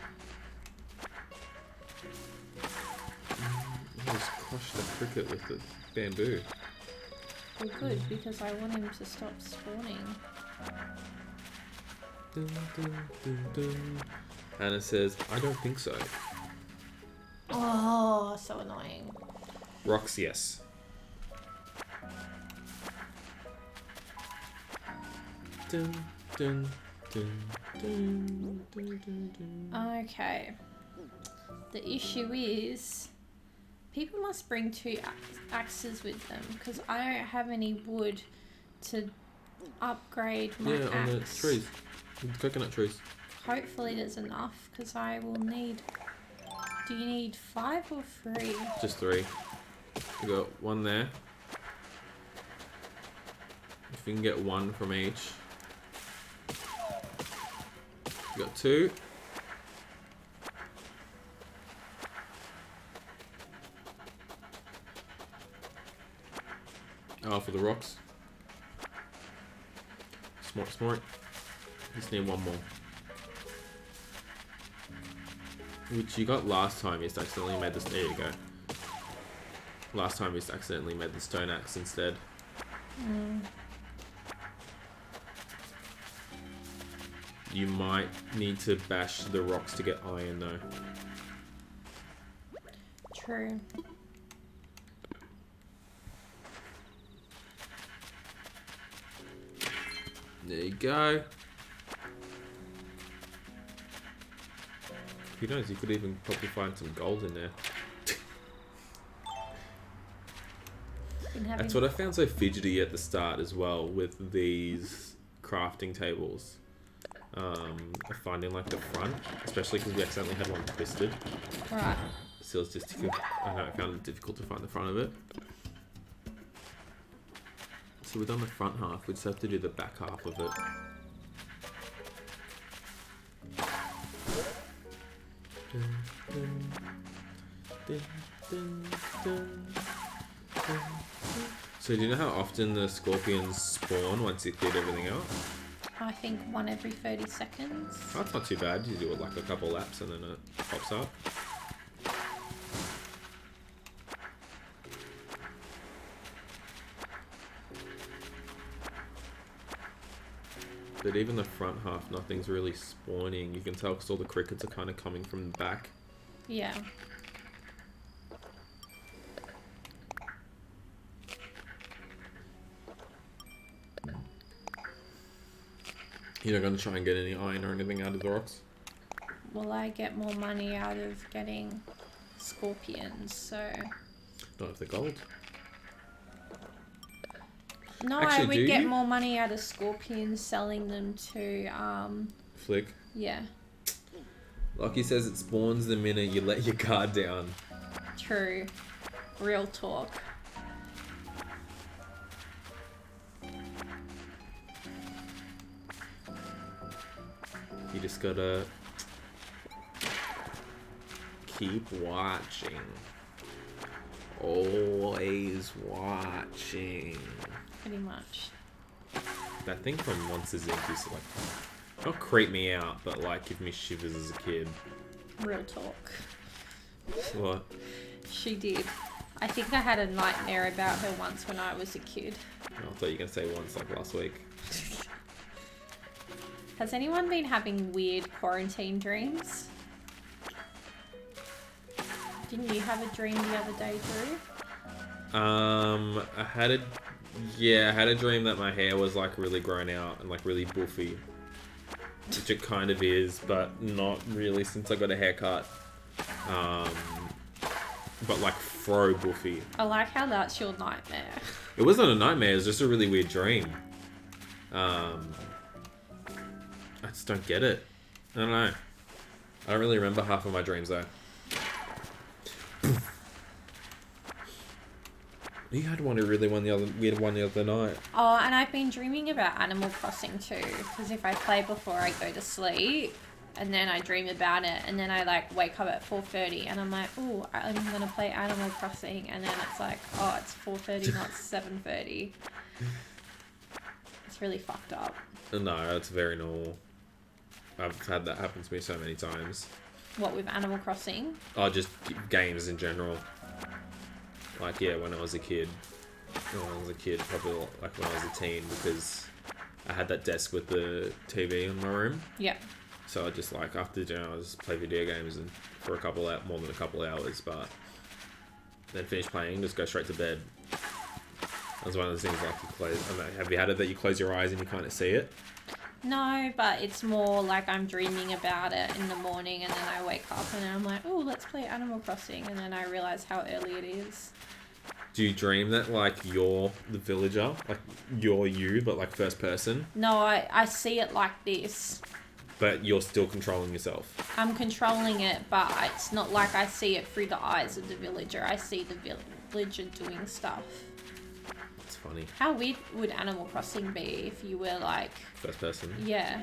Just crush the cricket with the bamboo. Well, good, because I want him to stop spawning. Dun, dun, dun, dun. Anna says, I don't think so. Oh, so annoying. Rocks, yes. Dun, dun, dun, dun, dun, dun, dun. Okay. The issue is, people must bring two axes with them because I don't have any wood to upgrade my Yeah, on the axe. trees. The coconut trees. Hopefully there's enough because I will need... Do you need 5 or 3? Just 3. We got 1 there. If we can get 1 from each. We got 2. Oh, for the rocks. Smart, smart. Just need 1 more. Which you got last time, you just accidentally made this. There you go. Last time you just accidentally made the stone axe instead. You might need to bash the rocks to get iron though. True. There you go. Who knows, you could even probably find some gold in there. That's what I found so fidgety at the start as well with these crafting tables. Finding like the front, especially because we accidentally had one twisted. Right. So it's just, I found it difficult to find the front of it. So we've done the front half, we just have to do the back half of it. Dun, dun, dun, dun, dun, dun. So do you know how often the scorpions spawn once you cleared everything out? I think 1 every 30 seconds. Oh, that's not too bad. You do it like a couple laps and then it pops up. But even the front half, nothing's really spawning. You can tell because all the crickets are kind of coming from the back. Yeah. You're not going to try and get any iron or anything out of the rocks? Will I get more money out of getting scorpions? So Not if they're gold. No, Actually, I would do get you? more money out of scorpions selling them to, Flick. yeah, Lockie says it spawns the minute you let your guard down. true. Real talk. You just gotta keep watching. Always watching. Pretty much. That thing from Monsters Inc. used to like not creep me out, but like give me shivers as a kid. Real talk. What? She did. I think I had a nightmare about her once when I was a kid. I thought you were gonna say once like last week. Has anyone been having weird quarantine dreams? Didn't you have a dream the other day, Drew? I had a dream that my hair was like really grown out and like really buffy. Which it kind of is, but not really since I got a haircut. But like fro buffy. I like how that's your nightmare. It wasn't a nightmare, it was just a really weird dream. I just don't get it. I don't know. I don't really remember half of my dreams though. You had one weird one the other night. Oh, and I've been dreaming about Animal Crossing too, because if I play before I go to sleep, and then I dream about it, and then I like wake up at 4:30, and I'm like, oh, I'm gonna play Animal Crossing, and then it's like, oh, it's 4:30, not 7:30. It's really fucked up. No, it's very normal. I've had that happen to me so many times. What, with Animal Crossing? Oh, just games in general. Like, yeah, when I was a kid. Probably like when I was a teen, because I had that desk with the TV in my room. Yeah. So I just like, after dinner, I just play video games and for more than a couple hours, but then finish playing, just go straight to bed. That's one of those things like you close. I don't know, have you had it that you close your eyes and you kind of see it? No, but it's more like I'm dreaming about it in the morning, and then I wake up and then I'm like, oh, let's play Animal Crossing, and then I realize how early it is. Do you dream that like you're the villager, like you're you, but like first person, No, I see it like this. but you're still controlling yourself? I'm controlling it, but it's not like I see it through the eyes of the villager. I see the villager doing stuff. It's funny. How weird would Animal Crossing be if you were like... First person. Yeah.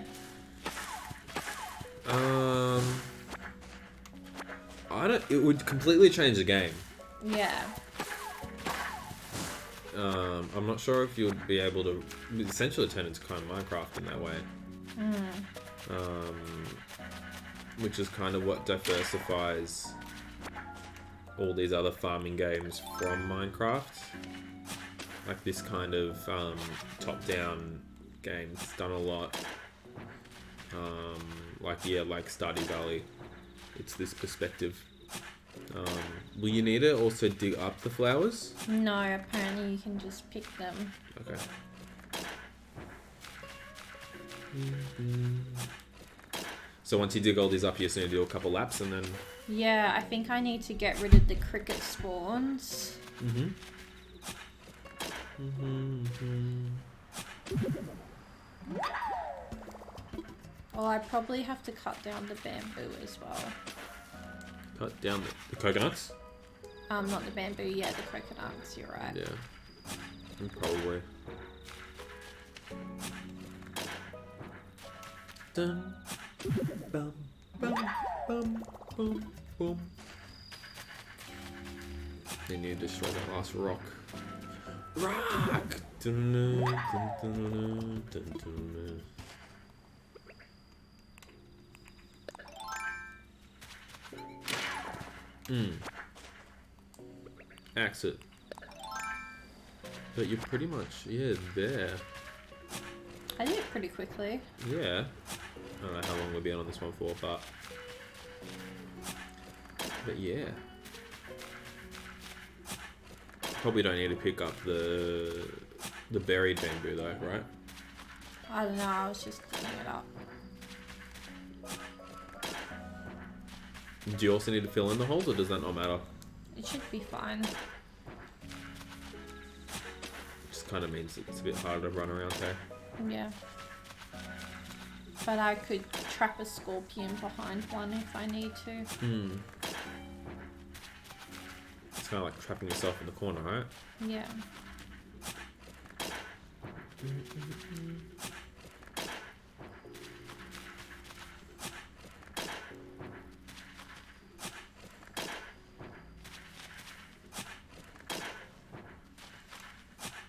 It would completely change the game. Yeah. I'm not sure if you'd be able to essentially turn into kind of Minecraft in that way. Which is kind of what diversifies all these other farming games from Minecraft. Like this kind of top-down game's done a lot. Like Stardew Valley. It's this perspective. Will you need to also dig up the flowers? No, apparently you can just pick them. Okay. So once you dig all these up, you just need to do a couple laps and then... Yeah, I think I need to get rid of the cricket spawns. Oh, I probably have to cut down the bamboo as well. Cut down the coconuts? Not the bamboo, yeah, the coconuts, you're right. Yeah. Probably. Dun, bum, bum, bum, bum, bum. Then you destroy that last rock. Rock! Dun, dun, dun, dun, dun, dun, dun. Axe it. But you're pretty much, there. I did it pretty quickly. Yeah. I don't know how long we'll be on this one for, but yeah. Probably don't need to pick up the buried bamboo though, right? I don't know, I was just digging it up. Do you also need to fill in the holes, or does that not matter? It should be fine. Just kind of means it's a bit harder to run around there. Yeah. But I could trap a scorpion behind one if I need to. It's kind of like trapping yourself in the corner, right? Yeah.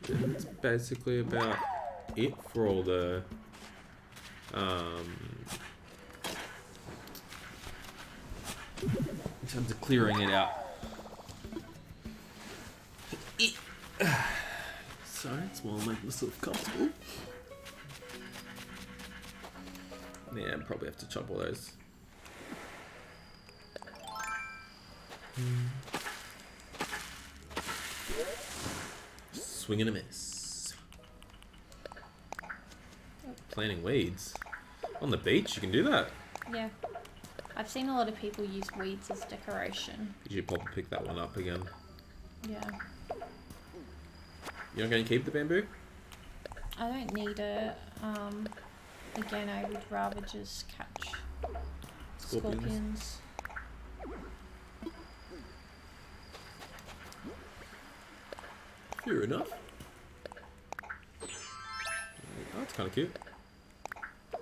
That's basically about it for all the in terms of clearing it out. Sorry, it's while I make myself comfortable. Yeah, I'd probably have to chop all those. Swing and a miss. Planting weeds. On the beach, you can do that. Yeah. I've seen a lot of people use weeds as decoration. You should probably pick that one up again. Yeah. You're not going to keep the bamboo? I don't need it. Again, I would rather just catch scorpions. Fair enough. Oh, that's kind of cute.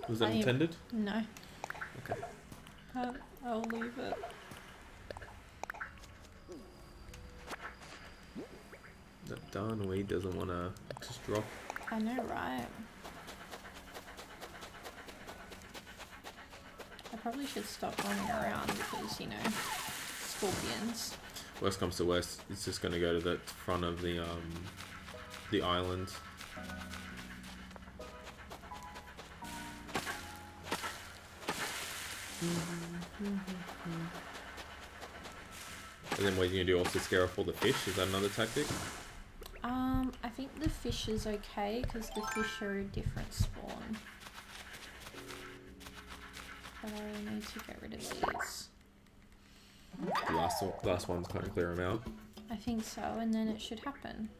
Was that intended? No. Okay. I'll leave it. That darn weed doesn't want to just drop. I know, right? I probably should stop running around because, you know, scorpions. Worst comes to worst, it's just going to go to the front of the island. And then what are you going to do? Also scare off all the fish? Is that another tactic? I think the fish is okay because the fish are a different spawn. But I need to get rid of these. The last one's kind of clear them out. I think so, and then it should happen.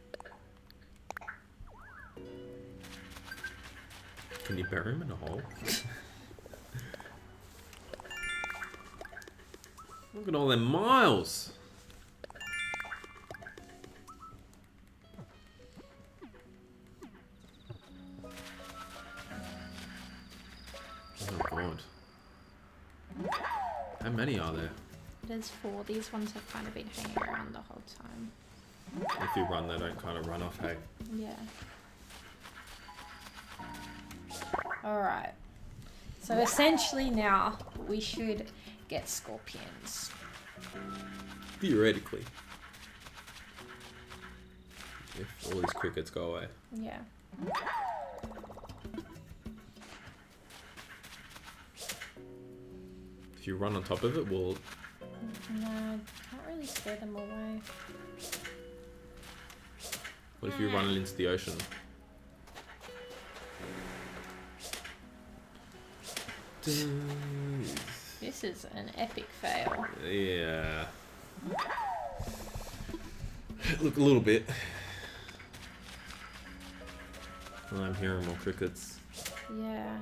Can you bury him in a hole? Look at all them miles! Oh god. How many are there? There's 4. These ones have kind of been hanging around the whole time. If you run, they don't kind of run off, hey? Yeah. Alright. So essentially now we should get scorpions. Theoretically. If all these crickets go away. Yeah. If you run on top of it, we'll... No, can't really scare them away. What if you run it into the ocean? This is an epic fail. Yeah. Look, a little bit. I'm hearing more crickets. Yeah.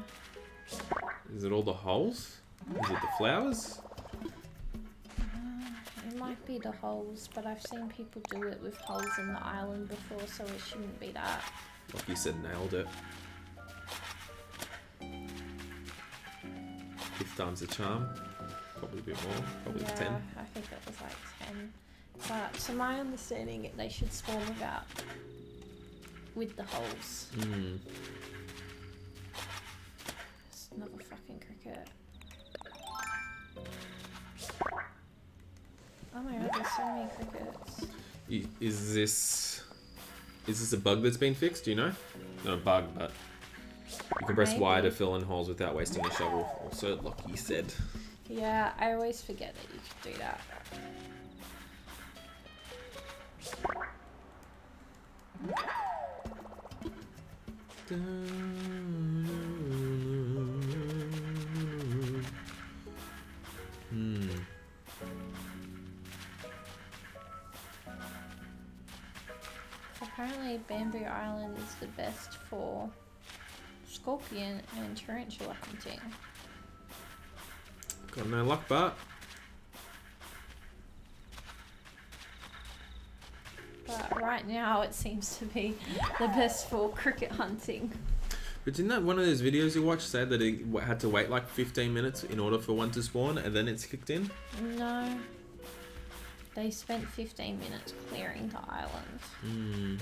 Is it all the holes? Is it the flowers? It might be the holes, but I've seen people do it with holes in the island before, so it shouldn't be that. Like you said, nailed it. 5 times the charm. Probably a bit more. Probably 10. I think it was like 10. But to my understanding, they should spawn with the holes. Hmm. It's another fucking cricket. Oh my god, there's so many crickets. Is this a bug that's been fixed? Do you know? Not a bug, but you can press Y to fill in holes without wasting a shovel. Also, like you said. Yeah, I always forget that you can do that. Apparently bamboo Bamboo Island is the best for scorpion and tarantula hunting. Got no luck, but right now it seems to be the best for cricket hunting. But didn't that one of those videos you watched say that it had to wait like 15 minutes in order for one to spawn and then it's kicked in? No. They spent 15 minutes clearing the island.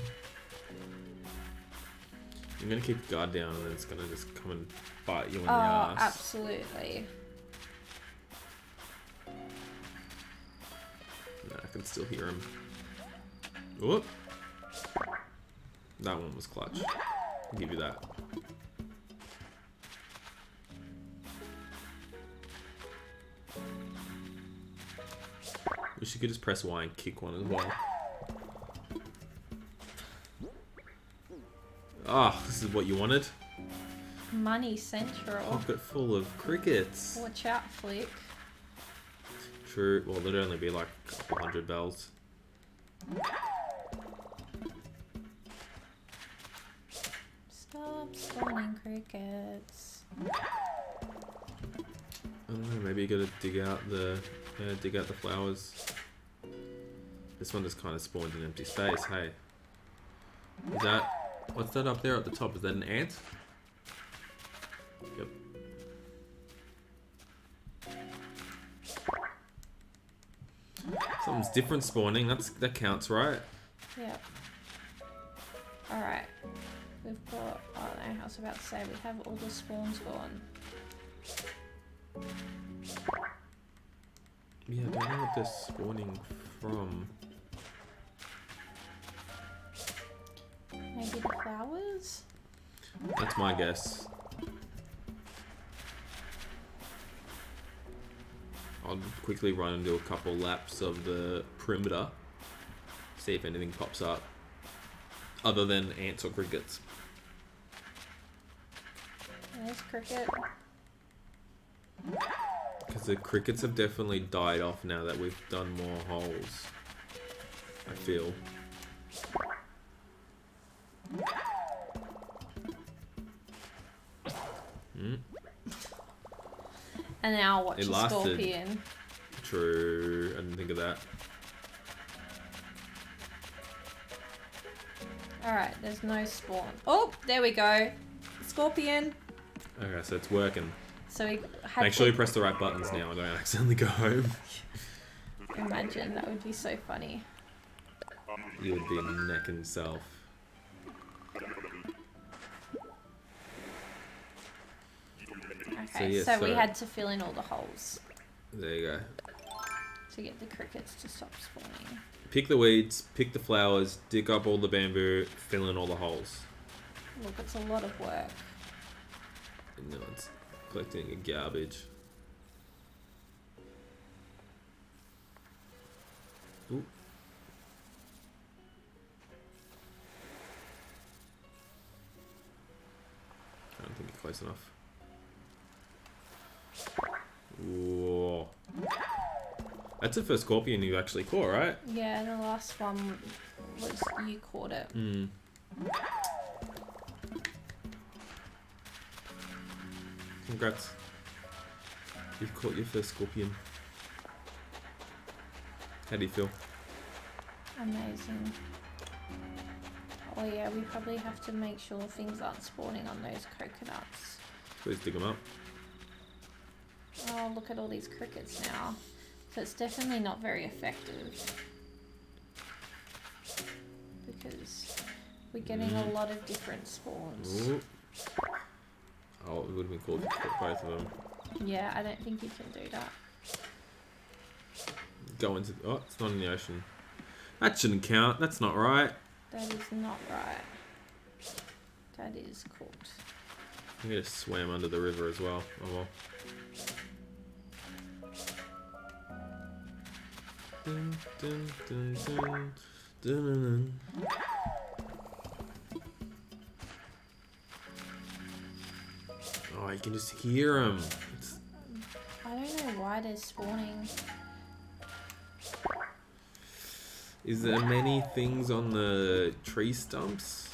You're going to keep the guard down and then it's going to just come and bite you in the ass. Oh, absolutely. No, I can still hear him. Whoop. That one was clutch. I'll give you that. Wish you could just press Y and kick one as well. Ah, this is what you wanted. Money Central. Pocket full of crickets. Watch out, Flick. True. Well, there'd only be like a couple hundred bells. Stop spawning crickets. I don't know, maybe you gotta dig out the flowers. This one just kind of spawned in empty space, hey. Is that, what's that up there at the top? Is that an ant? Yep. Something's different spawning, that counts, right? Yep. Alright. We've got, oh no, I was about to say, we have all the spawns gone. Yeah, I don't know what they're spawning from. Maybe the flowers? That's my guess. I'll quickly run and do a couple laps of the perimeter. See if anything pops up. Other than ants or crickets. There's cricket. Because the crickets have definitely died off now that we've done more holes. I feel. And now watch It a lasted. scorpion. True, I didn't think of that. Alright, there's no spawn. Oh, there we go. Scorpion. Okay, so it's working. So we had Make sure you press the right buttons now and don't accidentally go home. Imagine, that would be so funny. You would be necking self. Okay, yeah, so we so- had to fill in all the holes There you go. to get the crickets to stop spawning. Pick the weeds, pick the flowers, dig up all the bamboo, fill in all the holes. Look, it's a lot of work. And now it's collecting a garbage. Ooh. I don't think you're close enough. Whoa. That's the first scorpion you actually caught, right? Yeah, the last one was you caught it. Congrats. You've caught your first scorpion. How do you feel? Amazing. Oh yeah, we probably have to make sure things aren't spawning on those coconuts. Please dig them up. Oh, look at all these crickets now. So it's definitely not very effective. Because we're getting a lot of different spawns. Ooh. Oh, it would have been cool if you caught both of them. Yeah, I don't think you can do that. Go into... Oh, it's not in the ocean. That shouldn't count. That's not right. That is not right. That is cooked. I'm going to swam under the river as well. Oh well. Dun, dun, dun, dun, dun, dun, dun. Oh, you can just hear them. I don't know why they're spawning. Is there many things on the tree stumps?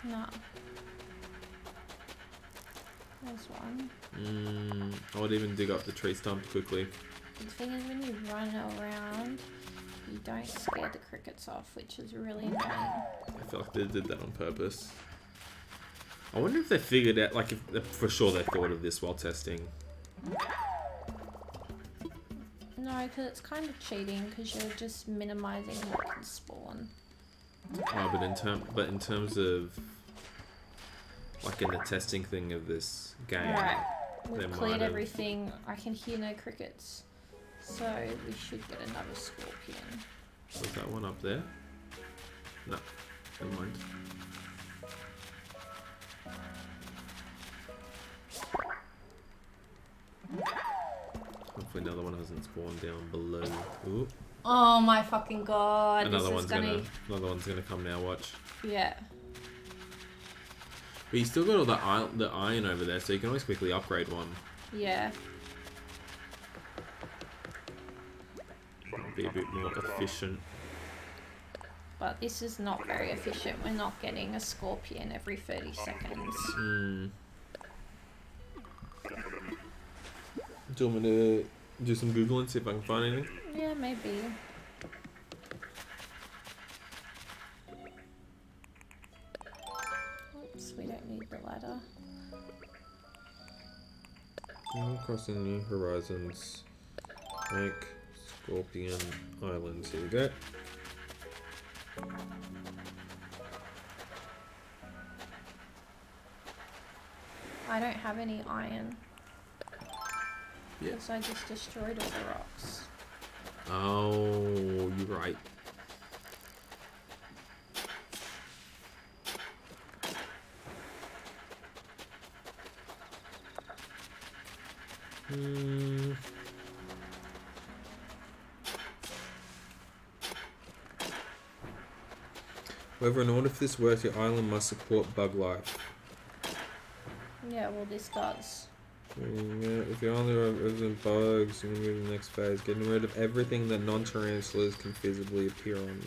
No. There's one. I would even dig up the tree stump quickly. The thing is, when you run around, you don't scare the crickets off, which is really annoying. I feel like they did that on purpose. I wonder if they figured out, like, if for sure they thought of this while testing. No, because it's kind of cheating, because you're just minimizing what can spawn. Oh, but in terms of, like, in the testing thing of this game. Alright, we've cleared everything. I can hear no crickets. So we should get another scorpion. Was that one up there? No, never mind. Hopefully another one hasn't spawned down below. Ooh. Oh my fucking god! Another one's gonna come now. Watch. Yeah. But you still got all the iron over there, so you can always quickly upgrade one. Yeah. Be a bit more efficient. But this is not very efficient. We're not getting a scorpion every 30 seconds. Do you want me to do some Googling, see if I can find anything? Yeah, maybe. Oops, we don't need the ladder. Crossing new horizons. Make Scorpion Islands. Here we go. I don't have any iron. Yeah. Because I just destroyed all the rocks. Oh, you're right. However, in order for this to work, your island must support bug life. Yeah, well this does. If your island represents bugs, you can move to the next phase, getting rid of everything that non-tarantulas can feasibly appear on.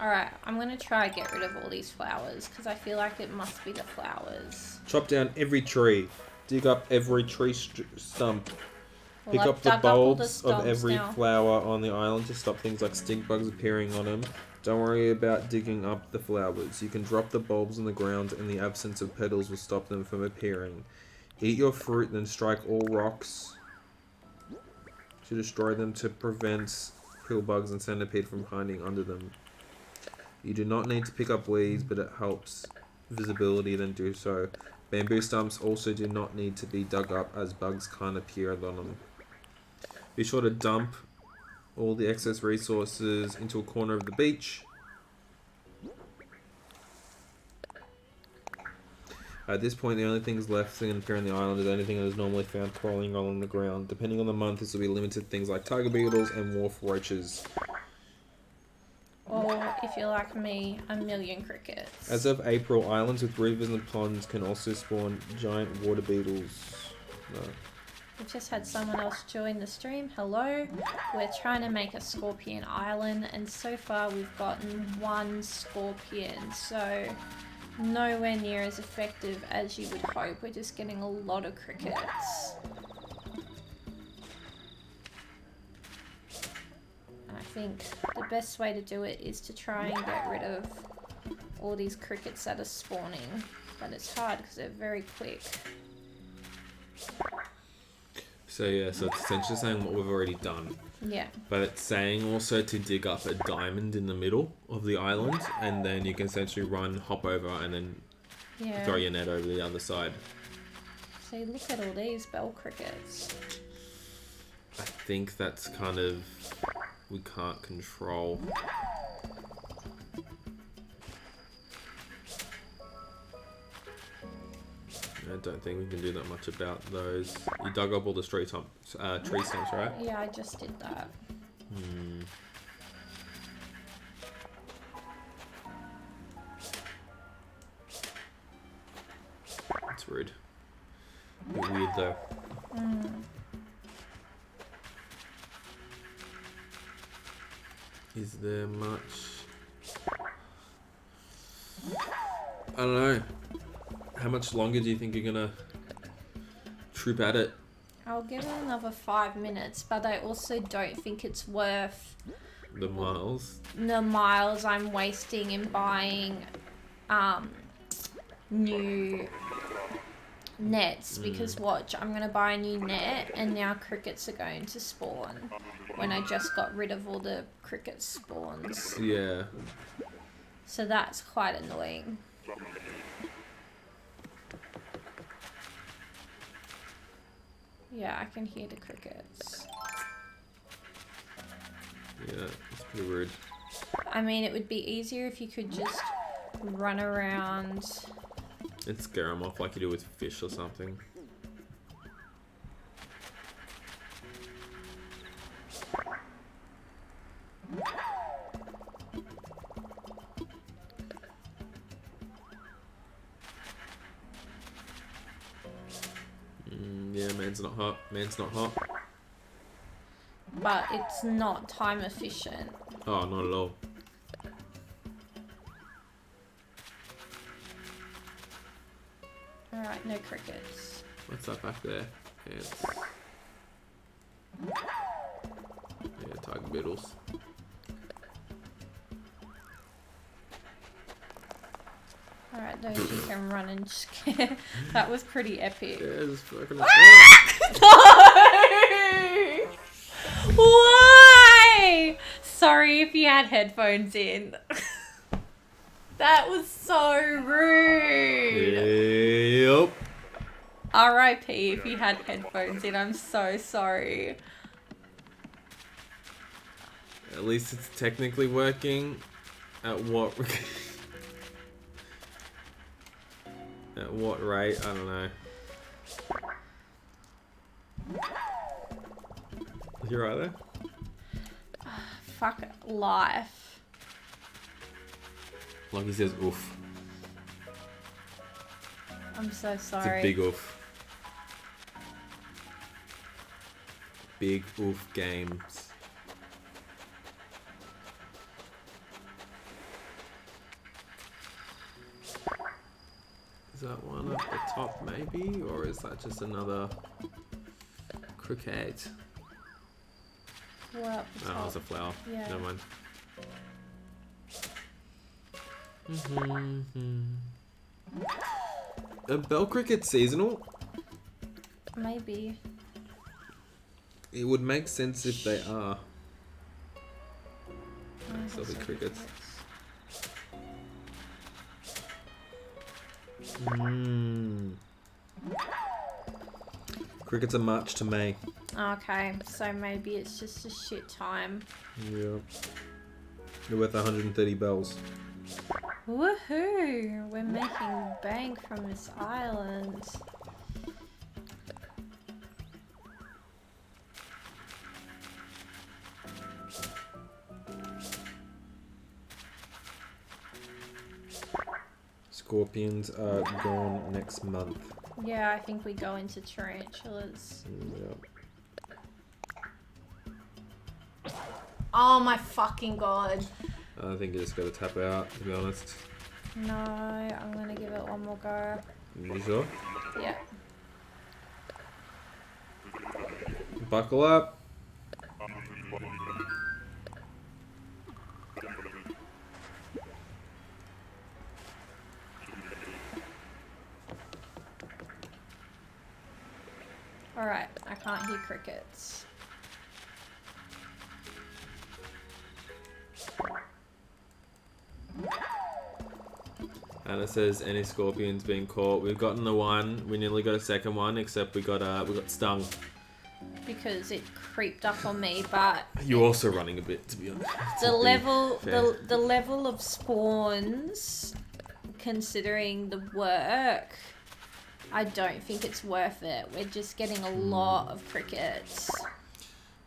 Alright, I'm going to try and get rid of all these flowers, because I feel like it must be the flowers. Chop down every tree. Dig up every tree stump. Well, Pick I've up the dug up all bulbs the of every now. flower on the island to stop things like stink bugs appearing on them. Don't worry about digging up the flowers. You can drop the bulbs on the ground and the absence of petals will stop them from appearing. Eat your fruit, then strike all rocks to destroy them to prevent pill bugs and centipede from hiding under them. You do not need to pick up weeds, but it helps visibility, then do so. Bamboo stumps also do not need to be dug up as bugs can't appear on them. Be sure to dump all the excess resources into a corner of the beach. At this point, the only things left that can appear on the island is anything that is normally found crawling along the ground. Depending on the month, this will be limited to things like tiger beetles and wharf roaches. Or, if you're like me, a million crickets. As of April, islands with rivers and ponds can also spawn giant water beetles. No. We've just had someone else join the stream. Hello. We're trying to make a scorpion island, and so far we've gotten one scorpion. So, nowhere near as effective as you would hope. We're just getting a lot of crickets. I think the best way to do it is to try and get rid of all these crickets that are spawning. But it's hard because they're very quick. So yeah, so it's essentially saying what we've already done. Yeah. But it's saying also to dig up a diamond in the middle of the island, and then you can essentially hop over, and then throw your net over the other side. So look at all these bell crickets. I think that's kind of... we can't control. I don't think we can do that much about those. You dug up all the tree stumps, right? Yeah, I just did that. That's rude. A bit weird though. Is there much? don't know. How much longer do you think you're gonna troop at it? I'll give it another 5 minutes, but I also don't think it's worth The miles? the miles I'm wasting in buying new nets, because watch, I'm going to buy a new net and now crickets are going to spawn when I just got rid of all the cricket spawns. Yeah. So that's quite annoying. Yeah, I can hear the crickets. Yeah, it's pretty rude. I mean, it would be easier if you could just run around. And scare them off like you do with fish or something. Yeah, man's not hot. Man's not hot. But it's not time efficient. Oh, not at all. Alright, no crickets. What's that back there? Ants. Yeah, tiger beetles. Alright, those you can run and scare. That was pretty epic. Yeah, just fucking. No! Why? Sorry if you had headphones in. That was so rude. Yep. R.I.P. if you had headphones in. I'm so sorry. At least it's technically working. At what? At what rate? I don't know. You right there? Fuck life. Like he says, oof. I'm so It's sorry. a big oof. Big oof games. Is that one up the top maybe? Or is that just another cricket? What up the Oh, top? it's a flower. Yeah. Never mind. Are bell crickets seasonal? Maybe. It would make sense if they are. Oh, There'll be so crickets. Crickets are March to May. Okay, so maybe it's just a shit time. Yep. They're worth 130 bells. Woohoo! We're making bank from this island. Scorpions are gone next month. Yeah, I think we go into tarantulas. Yep. Oh my fucking god. I think you just gotta tap out, to be honest. No, I'm gonna give it one more go. You sure? Yeah. Buckle up. Alright, I can't hear crickets. And it says any scorpions being caught. We've gotten the one. We nearly got a second one, except we got stung. Because it creeped up on me, but You're also running a bit, to be honest. the level of spawns, considering the work, I don't think it's worth it. We're just getting a lot of crickets.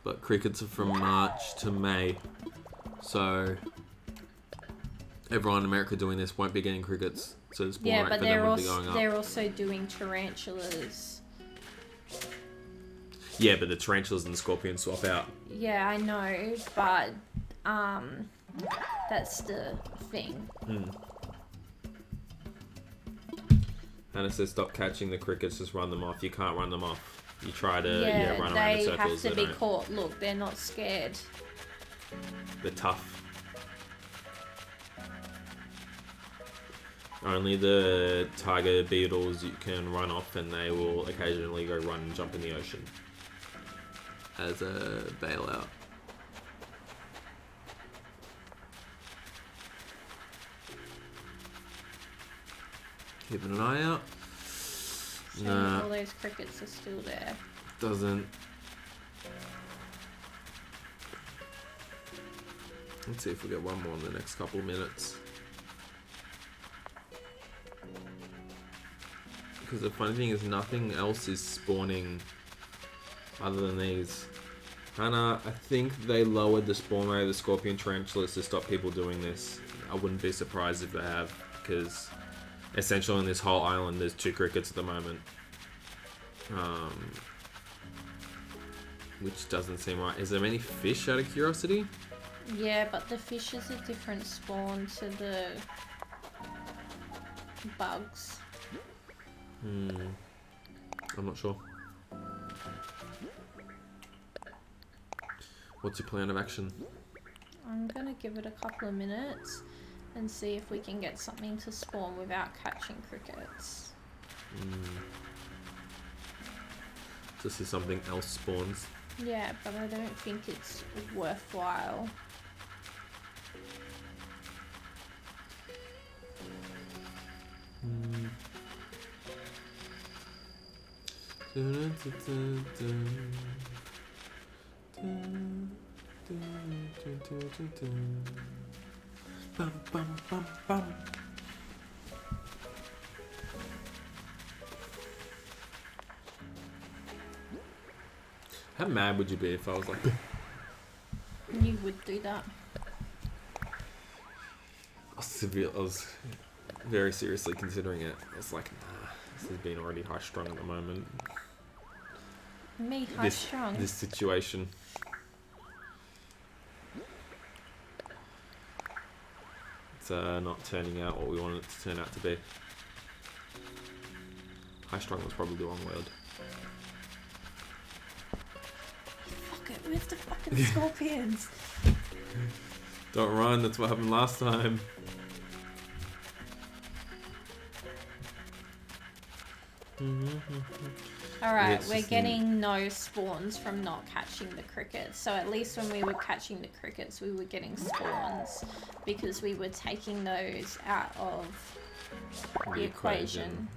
But crickets are from March to May, so everyone in America doing this won't be getting crickets. So the spawn Yeah, rate but for them would be going up. they're also doing tarantulas. Yeah, but the tarantulas and the scorpions swap out. Yeah, I know, but that's the thing. Hannah says stop catching the crickets, just run them off. You can't run them off. You try to run around in they circles. have to be caught. Look, they're not scared. They're tough. Only the tiger beetles you can run off, and they will occasionally go run and jump in the ocean as a bailout. Keeping an eye out. Nah. All those crickets are still there. Doesn't. Let's see if we get one more in the next couple of minutes. Because the funny thing is nothing else is spawning other than these. Hannah, I think they lowered the spawn rate of the scorpion tarantulas to stop people doing this. I wouldn't be surprised if they have, because essentially on this whole island there's 2 crickets at the moment. Which doesn't seem right. Is there many fish out of curiosity? Yeah, but the fish is a different spawn to the bugs. I'm not sure. What's your plan of action? I'm gonna give it a couple of minutes and see if we can get something to spawn without catching crickets. Just if something else spawns. Yeah, but I don't think it's worthwhile. Bum, bum, bum, bum. How mad would you be if I was like... You would do that. I was very seriously considering it. I was like, nah, this has been already high strung at the moment. Me high strung? This situation. It's not turning out what we wanted it to turn out to be. High strung was probably the wrong word. Fuck it, where's the fucking scorpions? Don't run, that's what happened last time. Alright, we're getting no spawns from not catching the crickets. So at least when we were catching the crickets, we were getting spawns because we were taking those out of the equation.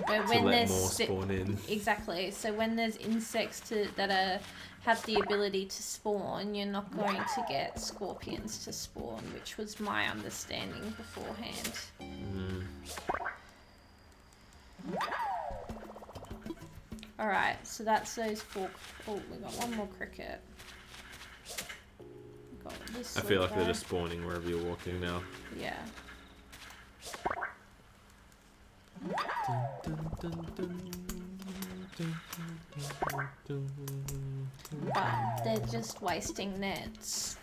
But when there's more spawn in. Exactly. So when there's insects that have the ability to spawn, you're not going to get scorpions to spawn, which was my understanding beforehand. Alright, so that's those 4... Oh, we got one more cricket. Got this I feel like guy. they're just spawning wherever you're walking now. Yeah. But they're just wasting nets.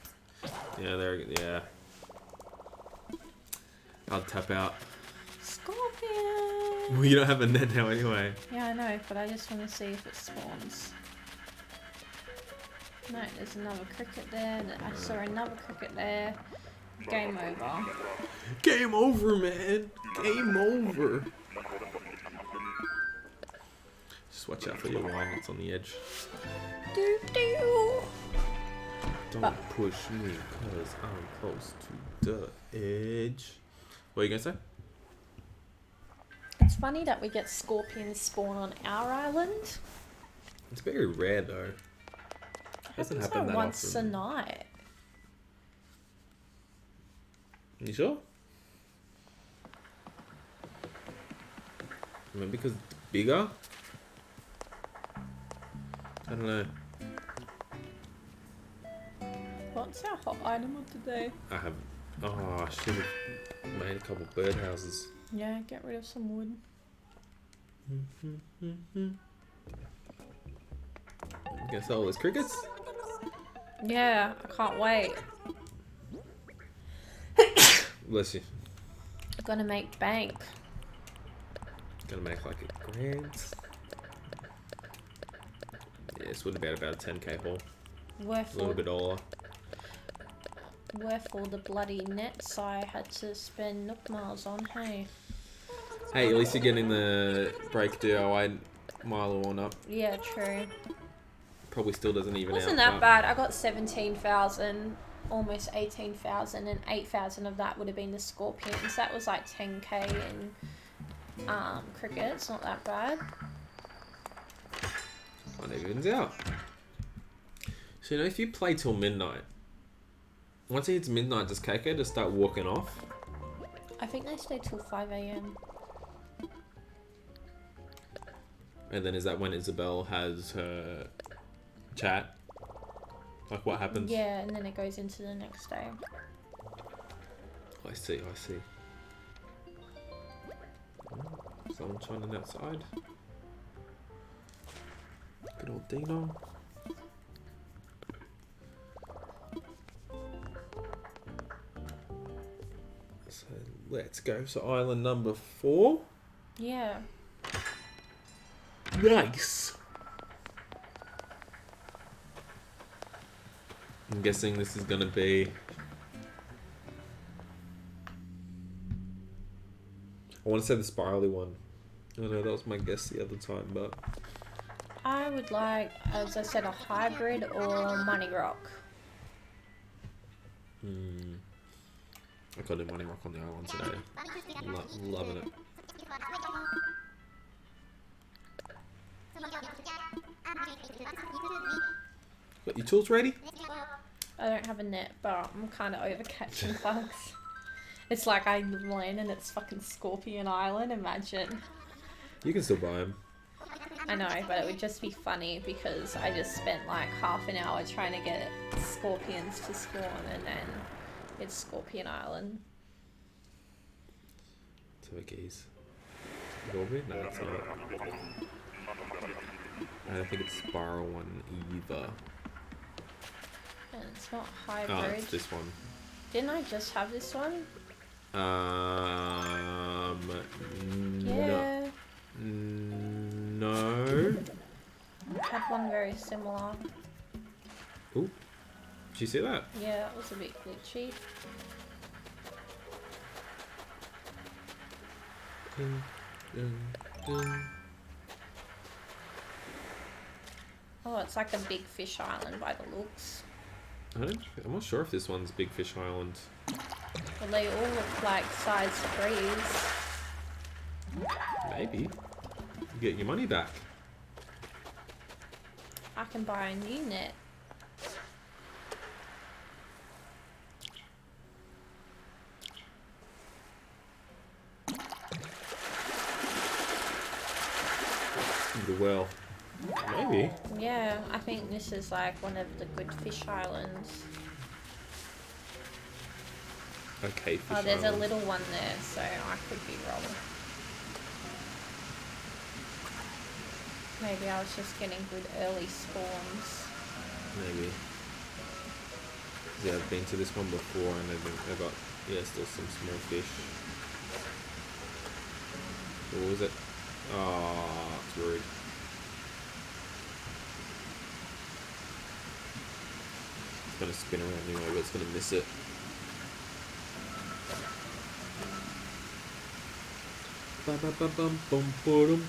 Yeah. I'll tap out. Scorpion! Well, you don't have a net now anyway. Yeah, I know, but I just want to see if it spawns. No, there's another cricket there. I saw another cricket there. Game over. Game over, man. Game over. Just watch out for your wine that's on the edge. Doo-doo. Don't push me, cause I'm close to the edge. What are you gonna say? It's funny that we get scorpions spawn on our island. It's very rare though. Doesn't happen that once often. a night. You sure? Maybe because it's bigger? I don't know. What's our hot item of the day? I have... Oh, I should have made a couple birdhouses. Yeah, get rid of some wood. Gonna sell all those crickets? Yeah, I can't wait. Bless you. I'm gonna make bank. Gonna make like a grand. Yeah, this would have been about a 10k haul. Worth A little bit all. Worth all the bloody nets I had to spend nook miles on, hey? Hey, at least you're getting the break DIY mile one up. Yeah, true. Probably still doesn't even Wasn't out. that bad. I got 17,000, almost 18,000, and 8,000 of that would have been the scorpions. That was like 10k in cricket. It's not that bad. One evens out. So, you know, if you play till midnight, once it hits midnight, does KK just start walking off? I think they stay till 5 a.m. And then is that when Isabel has her chat? Like what happens? Yeah, and then it goes into the next day. I see, I see. Someone shining outside. Good old Dino. So let's go. So island number 4. Yeah. Nice. I'm guessing this is gonna be. I want to say the spirally one. I know that was my guess the other time, but I would like, as I said, a hybrid or money rock. I got a money rock on the island today. Loving it. Got your tools ready? I don't have a net, but I'm kind of over catching bugs. It's like I land and it's fucking Scorpion Island, imagine. You can still buy them. I know, but it would just be funny because I just spent like half an hour trying to get scorpions to spawn and then it's Scorpion Island. Turkeys. Orbit? No, that's not it. I don't think it's spiral one either. And it's not Oh, hybrid. it's this one. Didn't I just have this one? Yeah. No. I had one very similar. Ooh. Did you see that? Yeah, that was a bit glitchy. Dun, dun, dun. Oh, it's like a big fish island by the looks. I'm not sure if this one's Big Fish Island. Well, they all look like size 3s. Maybe. You get your money back. I can buy a new net. Well, maybe. Yeah, I think this is like one of the good fish islands. Okay, Fish Oh, there's Island. a little one there, so I could be wrong. Maybe I was just getting good early spawns. Maybe. Yeah, I've been to this one before and I got, yeah, still some small fish. What was it? Oh, it's rude. It's gonna spin around anyway, but it's gonna miss it. Ba ba ba bum bum bum.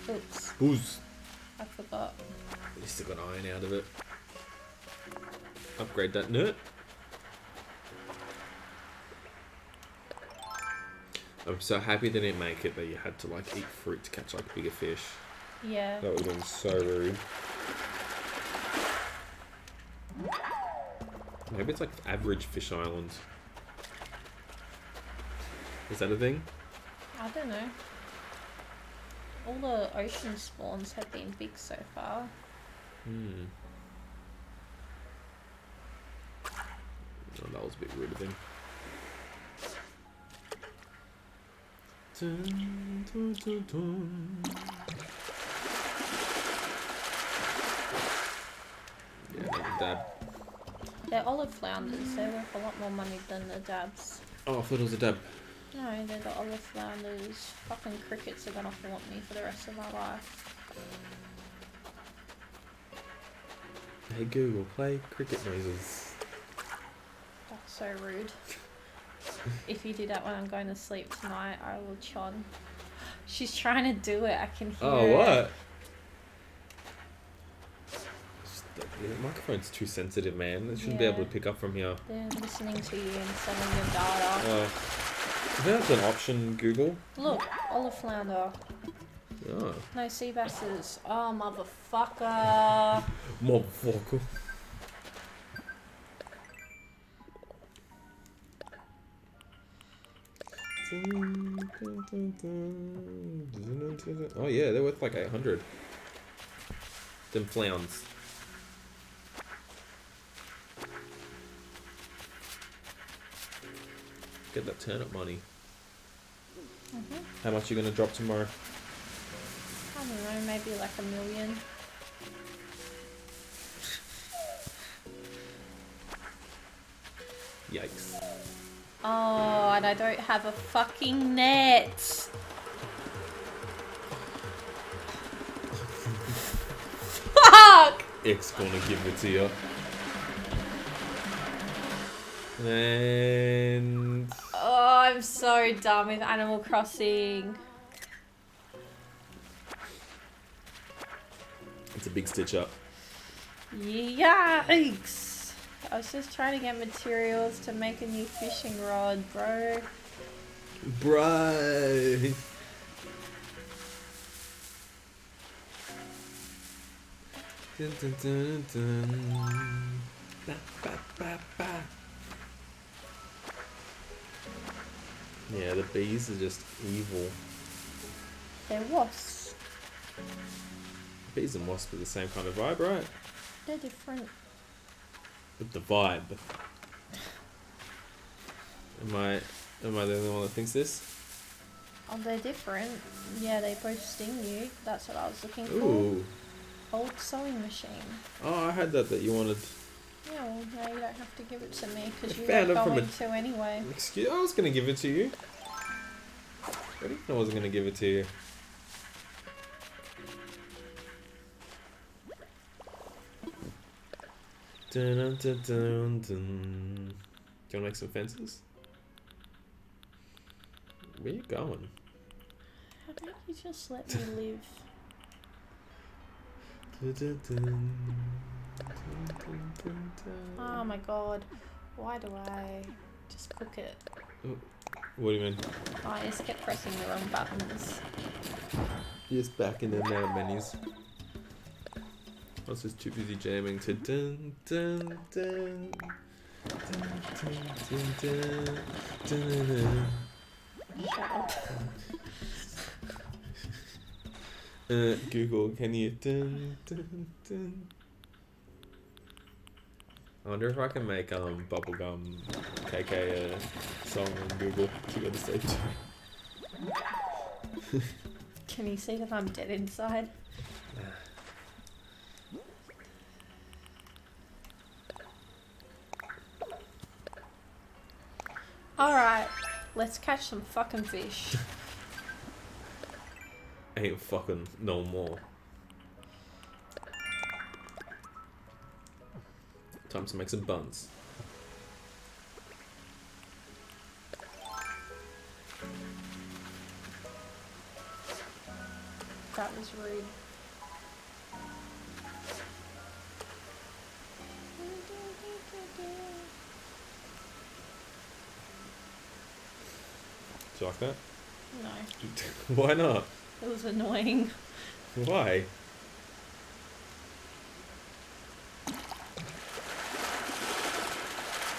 Oops, Booze. I forgot. At least I got iron out of it. Upgrade that nut. I'm so happy they didn't make it that you had to like eat fruit to catch like bigger fish. Yeah. That would have been so rude. Maybe it's like average fish island. Is that a thing? I don't know. All the ocean spawns have been big so far. Hmm. Oh, that was a bit rude of him. Dun, dun, dun, dun. Yeah, another dab. They're olive flounders. They're worth a lot more money than the dabs. Oh, I thought it was a dab. No, they're the olive flounders. Fucking crickets are gonna haunt me for the rest of my life. Hey Google, play cricket noises. That's so rude. If you do that when I'm going to sleep tonight, I will chon. She's trying to do it. I can hear Oh, it. what? The microphone's too sensitive, man. It shouldn't be able to pick up from here. They're listening to you and selling your data. Oh. Is that an option, Google? Look, olive flounder. Oh. No sea basses. Oh, motherfucker. Motherfucker. Oh yeah, they're worth like 800. Them flowns. Get that turnip money. How much are you gonna drop tomorrow? I don't know, maybe like $1 million. Yikes. Oh, and I don't have a fucking net. Fuck! It's gonna give it to you. And Oh, I'm so done with Animal Crossing. it's a big stitch up. Yikes! I was just trying to get materials to make a new fishing rod, bro. Bro. Dun, dun, dun, dun. Ba, ba, ba, ba. Yeah, the bees are just evil. They're wasps. Bees and wasps are the same kind of vibe, right? They're different. But the vibe. Am I the only one that thinks this? Oh, they're different. Yeah, they both sting you. That's what I was looking for. Ooh. Old sewing machine. Oh, I had that you wanted. Yeah, well, now you don't have to give it to me because I you found were it from going to anyway. Excuse, I was going to give it to you. I didn't know I wasn't going to give it to you. Dun, dun, dun, dun, dun. Do you want to make some fences? Where you going? How about you just let me live? Dun, dun, dun, dun, dun, dun, dun. Oh my god. Why do I just cook it? What do you mean? Oh, I just kept pressing the wrong buttons. Just back in the menus. I was just too busy jamming to dun dun dun dun dun dun dun dun dun. Shut up. Google, can you dun dun dun? I wonder if I can make bubblegum KK a song on Google. See what they say too. Can you see that I'm dead inside? Alright, let's catch some fucking fish. Ain't fucking no more. Time to make some buns. That was rude. Do you like that? No, Why not? it was annoying. Why?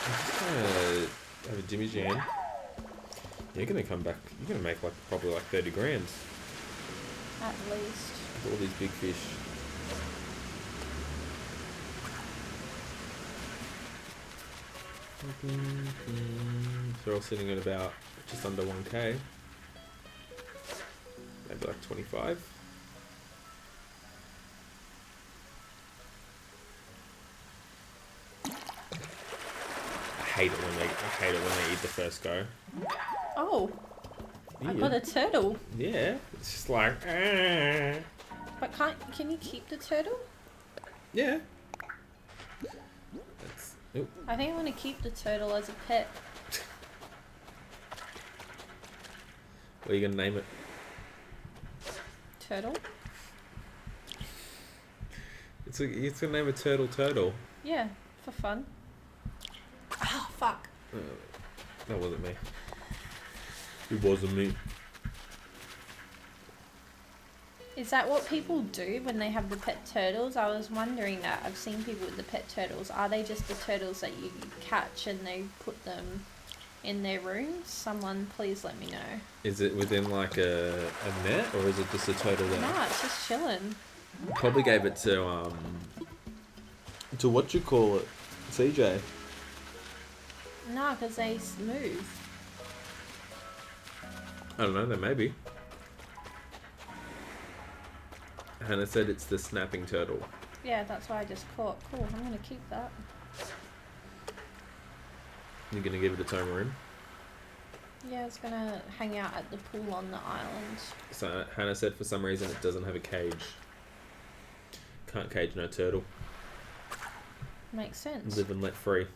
I'm just gonna have a Jimmy Jam. You're gonna come back. You're gonna make like probably like 30 grand At least. with all these big fish. They're all sitting at about just under 1k. Maybe like 25. hate it when they eat the first go. Oh, I got a turtle. Yeah, it's just like. But can you keep the turtle? Yeah. I think I want to keep the turtle as a pet. What are you gonna name it? Turtle? It's gonna name a turtle. Yeah, for fun. Oh, fuck. That wasn't me. It wasn't me. Is that what people do when they have the pet turtles? I was wondering that. I've seen people with the pet turtles. Are they just the turtles that you catch and they put them in their rooms? Someone please let me know. Is it within like a net, or is it just a turtle there? Nah, it's just chilling. Probably gave it to what you call it, CJ. Nah, because they move. I don't know, there may be. Hannah said it's the snapping turtle. Yeah, that's what I just caught. Cool, I'm going to keep that. You're going to give it its own room? Yeah, it's going to hang out at the pool on the island. So Hannah said for some reason it doesn't have a cage. Can't cage no turtle. Makes sense. Live and let free.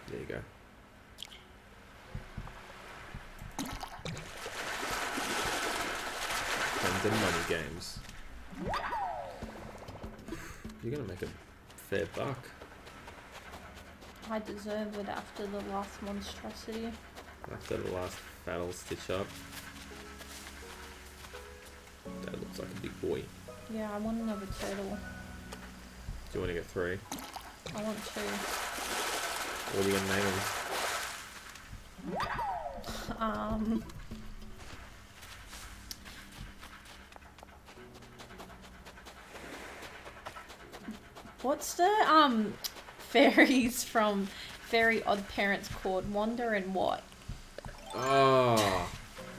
There you go. Friends and money games. You're gonna make a fair buck. I deserve it after the last monstrosity. After the last battle stitch up. That looks like a big boy. Yeah, I want another turtle. Do you want to get 3? I want 2. What are you gonna name them? What's the fairies from Very Odd Parents called? Wanda and what? Oh.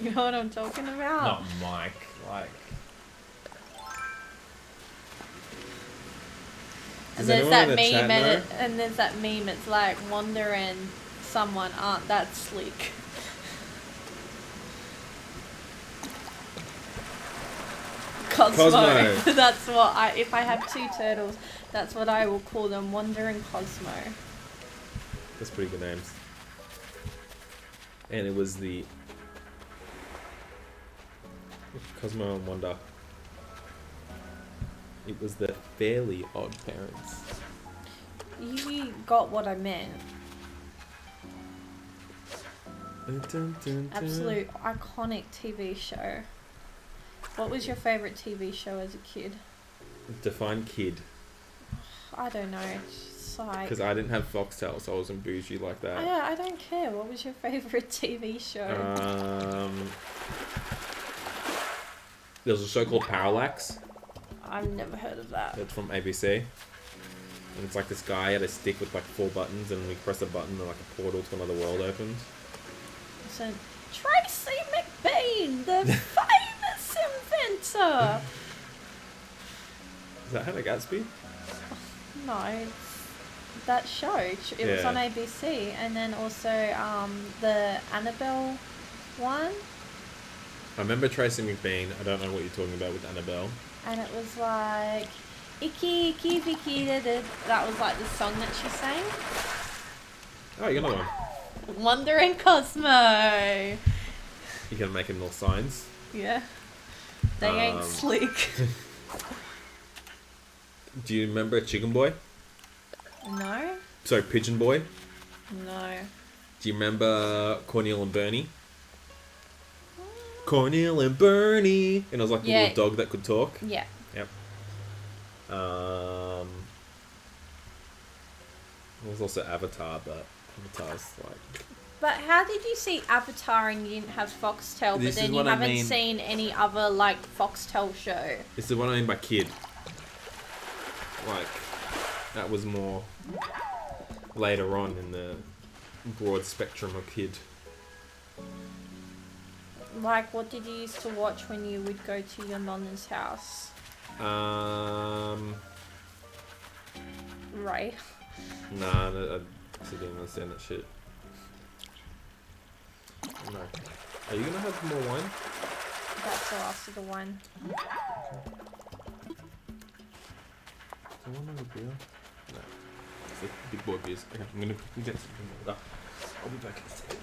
You know what I'm talking about? Not Mike. Like. And there's that meme, and there's that meme. It's like Wanda and someone aren't that sleek. Cosmo. That's what if I have 2 turtles, that's what I will call them, Wanda and Cosmo. That's pretty good names. And it was the Cosmo and Wanda. It was the Fairly Odd Parents. You got what I meant. Dun, dun, dun, dun. Absolute iconic TV show. What was your favourite TV show as a kid? Define kid. I don't know. It's like... Because I didn't have Foxtel, so I wasn't bougie like that. Yeah, I don't care. What was your favourite TV show? There was a show called Parallax. I've never heard of that. It's from ABC. And it's like this guy had a stick with like 4 buttons, and we press a button and like a portal to another world opens. So, Tracy McBean, the famous inventor! Is that Hannah Gatsby? No, it's that show. It was on ABC, and then also the Annabelle one. I remember Tracy McBean. I don't know what you're talking about with Annabelle. And it was like, Icky, Icky, Vicky, da, da. That was like the song that she sang. Oh, you got another one. Wonder and Cosmo. You gonna make him little signs? Yeah. They ain't sleek. Do you remember Chicken Boy? No. Sorry, Pigeon Boy? No. Do you remember Cornel and Bernie? Cornel and Bernie! And it was like a little dog that could talk? Yeah. Yep. There was also Avatar, but Avatar's like... But how did you see Avatar and you didn't have Foxtel, but then you haven't seen any other, like, Foxtel show? This is what I mean by kid. Like, that was more later on in the broad spectrum of kid. Like, what did you used to watch when you would go to your nonna's house? Right. Nah, I didn't understand that shit. No. Are you gonna have more wine? That's the last of the wine. Do you want another beer? No. It's the big boy beers. Okay, I'm gonna quickly get something more. I'll be back in a second.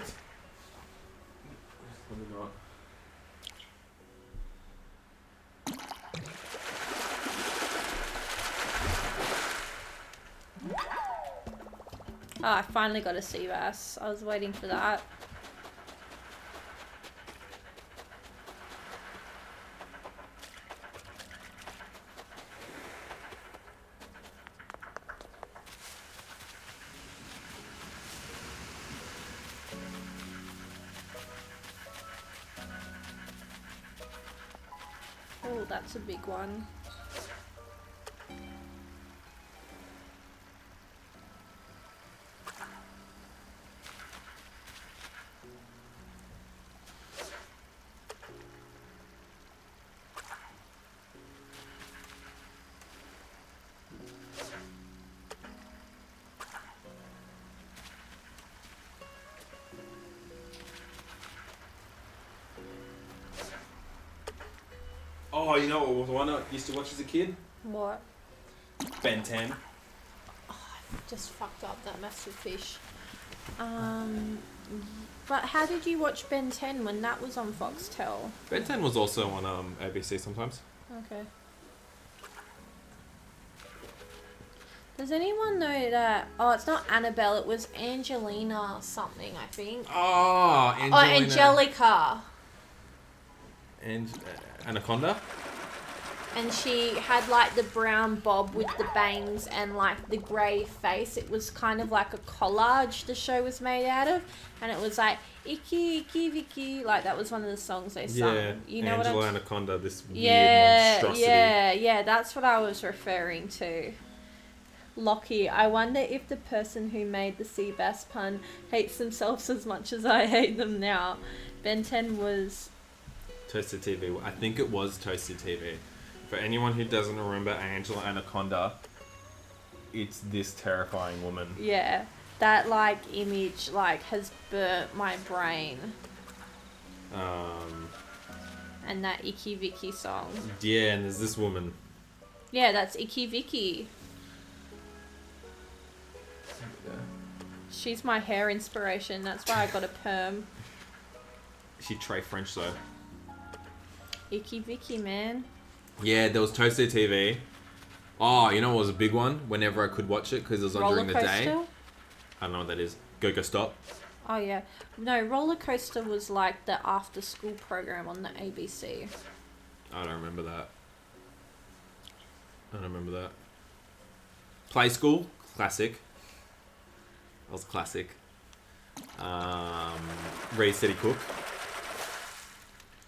Let me know. Oh, I finally got a sea bass. I was waiting for that. Oh, that's a big one. Oh, you know what was one I used to watch as a kid? What? Ben 10. Oh, I just fucked up that massive fish. But how did you watch Ben 10 when that was on Foxtel? Ben 10 was also on ABC sometimes. Okay. Does anyone know that? Oh, it's not Annabelle. It was Angelina something, I think. Oh, Angelina. Oh, Angelica. And Anaconda. And she had like the brown bob with the bangs and like the grey face. It was kind of like a collage the show was made out of. And it was like, Icky, Icky, Vicky. Like that was one of the songs they sung. Yeah, you know Angela what I'm... Anaconda, this weird monstrosity. Yeah, that's what I was referring to. Lockie, I wonder if the person who made the sea bass pun hates themselves as much as I hate them now. Ben 10 was... Toasted TV. I think it was Toasted TV. For anyone who doesn't remember Angela Anaconda, it's this terrifying woman. Yeah, that like image like has burnt my brain. And that Icky Vicky song. Yeah, and there's this woman. Yeah, that's Icky Vicky. Yeah. She's my hair inspiration. That's why I got a perm. She Trey French though. Icky Vicky, man. Yeah, there was Toasted TV. Oh, you know what was a big one? Whenever I could watch it because it was on during the day. I don't know what that is. Go Go Stop. Oh yeah. No, Roller Coaster was like the after school program on the ABC. I don't remember that. Play School, classic. That was classic. Ready Steady Cook.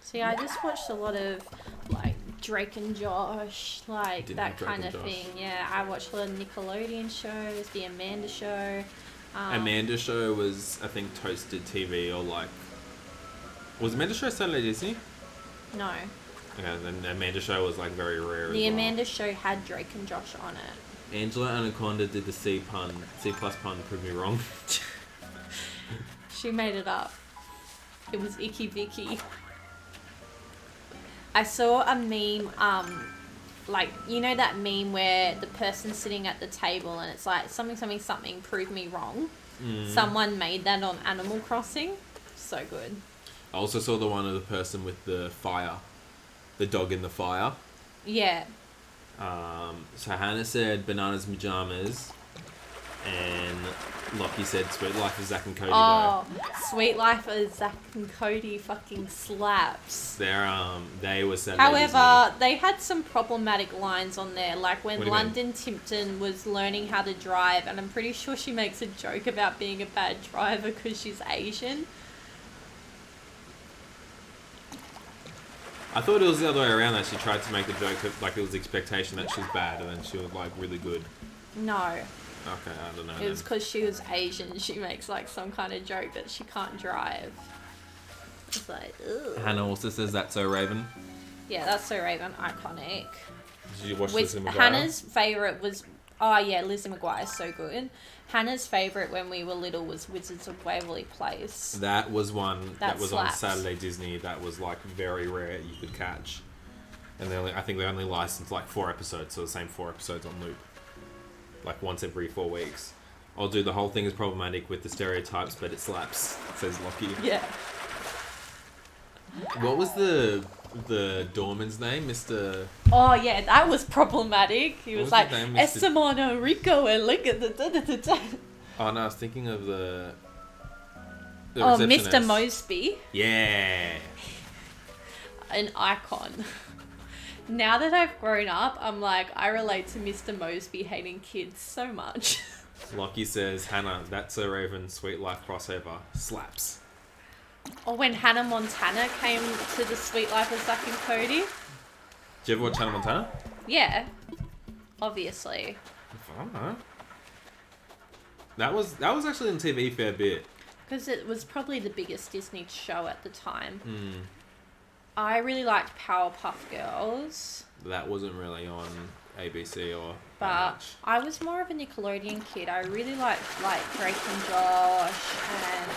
See, I just watched a lot of like Drake and Josh, like Didn't that like Drake kind and of Josh. thing. Yeah, I watched a lot of Nickelodeon shows, the Amanda Show. Amanda Show was, I think, Toasted TV or like... Was Amanda Show Saturday Disney? No. Okay, then Amanda Show was like very rare The as well. Amanda Show had Drake and Josh on it. Angela Anaconda did the C plus pun, prove me wrong. She made it up. It was Icky Vicky. I saw a meme, like, you know that meme where the person's sitting at the table and it's like, something, prove me wrong? Someone made that on Animal Crossing. So good. I also saw the one of the person with the fire. The dog in the fire. Yeah. So Hannah said Bananas Pajamas, and Lockie said Sweet Life of Zack and Cody. Oh, Sweet Life of Zack and Cody fucking slaps. They were Saturday However, they had some problematic lines on there, like when What do you mean? London Tipton was learning how to drive, and I'm pretty sure she makes a joke about being a bad driver because she's Asian. I thought it was the other way around, that she tried to make the joke that, like, it was the expectation that she was bad and then she was like really good. No, Okay, I don't know. it was because she was Asian. She makes like some kind of joke that she can't drive. It's like, ugh. Hannah also says That's So Raven. Yeah, That's So Raven, iconic. Did you watch With Lizzie McGuire? Hannah's favourite was, oh yeah, Lizzie McGuire is so good. Hannah's favourite when we were little was Wizards of Waverly Place. That was one that was slaps. on Saturday Disney. That was like very rare you could catch. And I think they only licensed like 4 episodes, so the same 4 episodes on loop. Like once every 4 weeks. I'll do the whole thing is problematic with the stereotypes, but it slaps, says Lockie. Yeah. What was the doorman's name? Mr. Oh yeah, that was problematic. He was was like, his name, Mr. Estimano Rico and look at the Oh no, I was thinking of the Oh, Mr. receptionist. Mosby. Yeah. An icon. Now that I've grown up, I'm like, I relate to Mr. Mosby hating kids so much. Lockie says, Hannah, That's So Raven, Sweet Life crossover. Slaps. Or when Hannah Montana came to the Sweet Life of Zack and Cody. Did you ever watch Hannah Montana? Yeah. Obviously. I don't know. That was actually on TV a fair bit. Because it was probably the biggest Disney show at the time. Mm. I really liked Powerpuff Girls. That wasn't really on ABC or But much. I was more of a Nickelodeon kid. I really liked like Drake and Josh and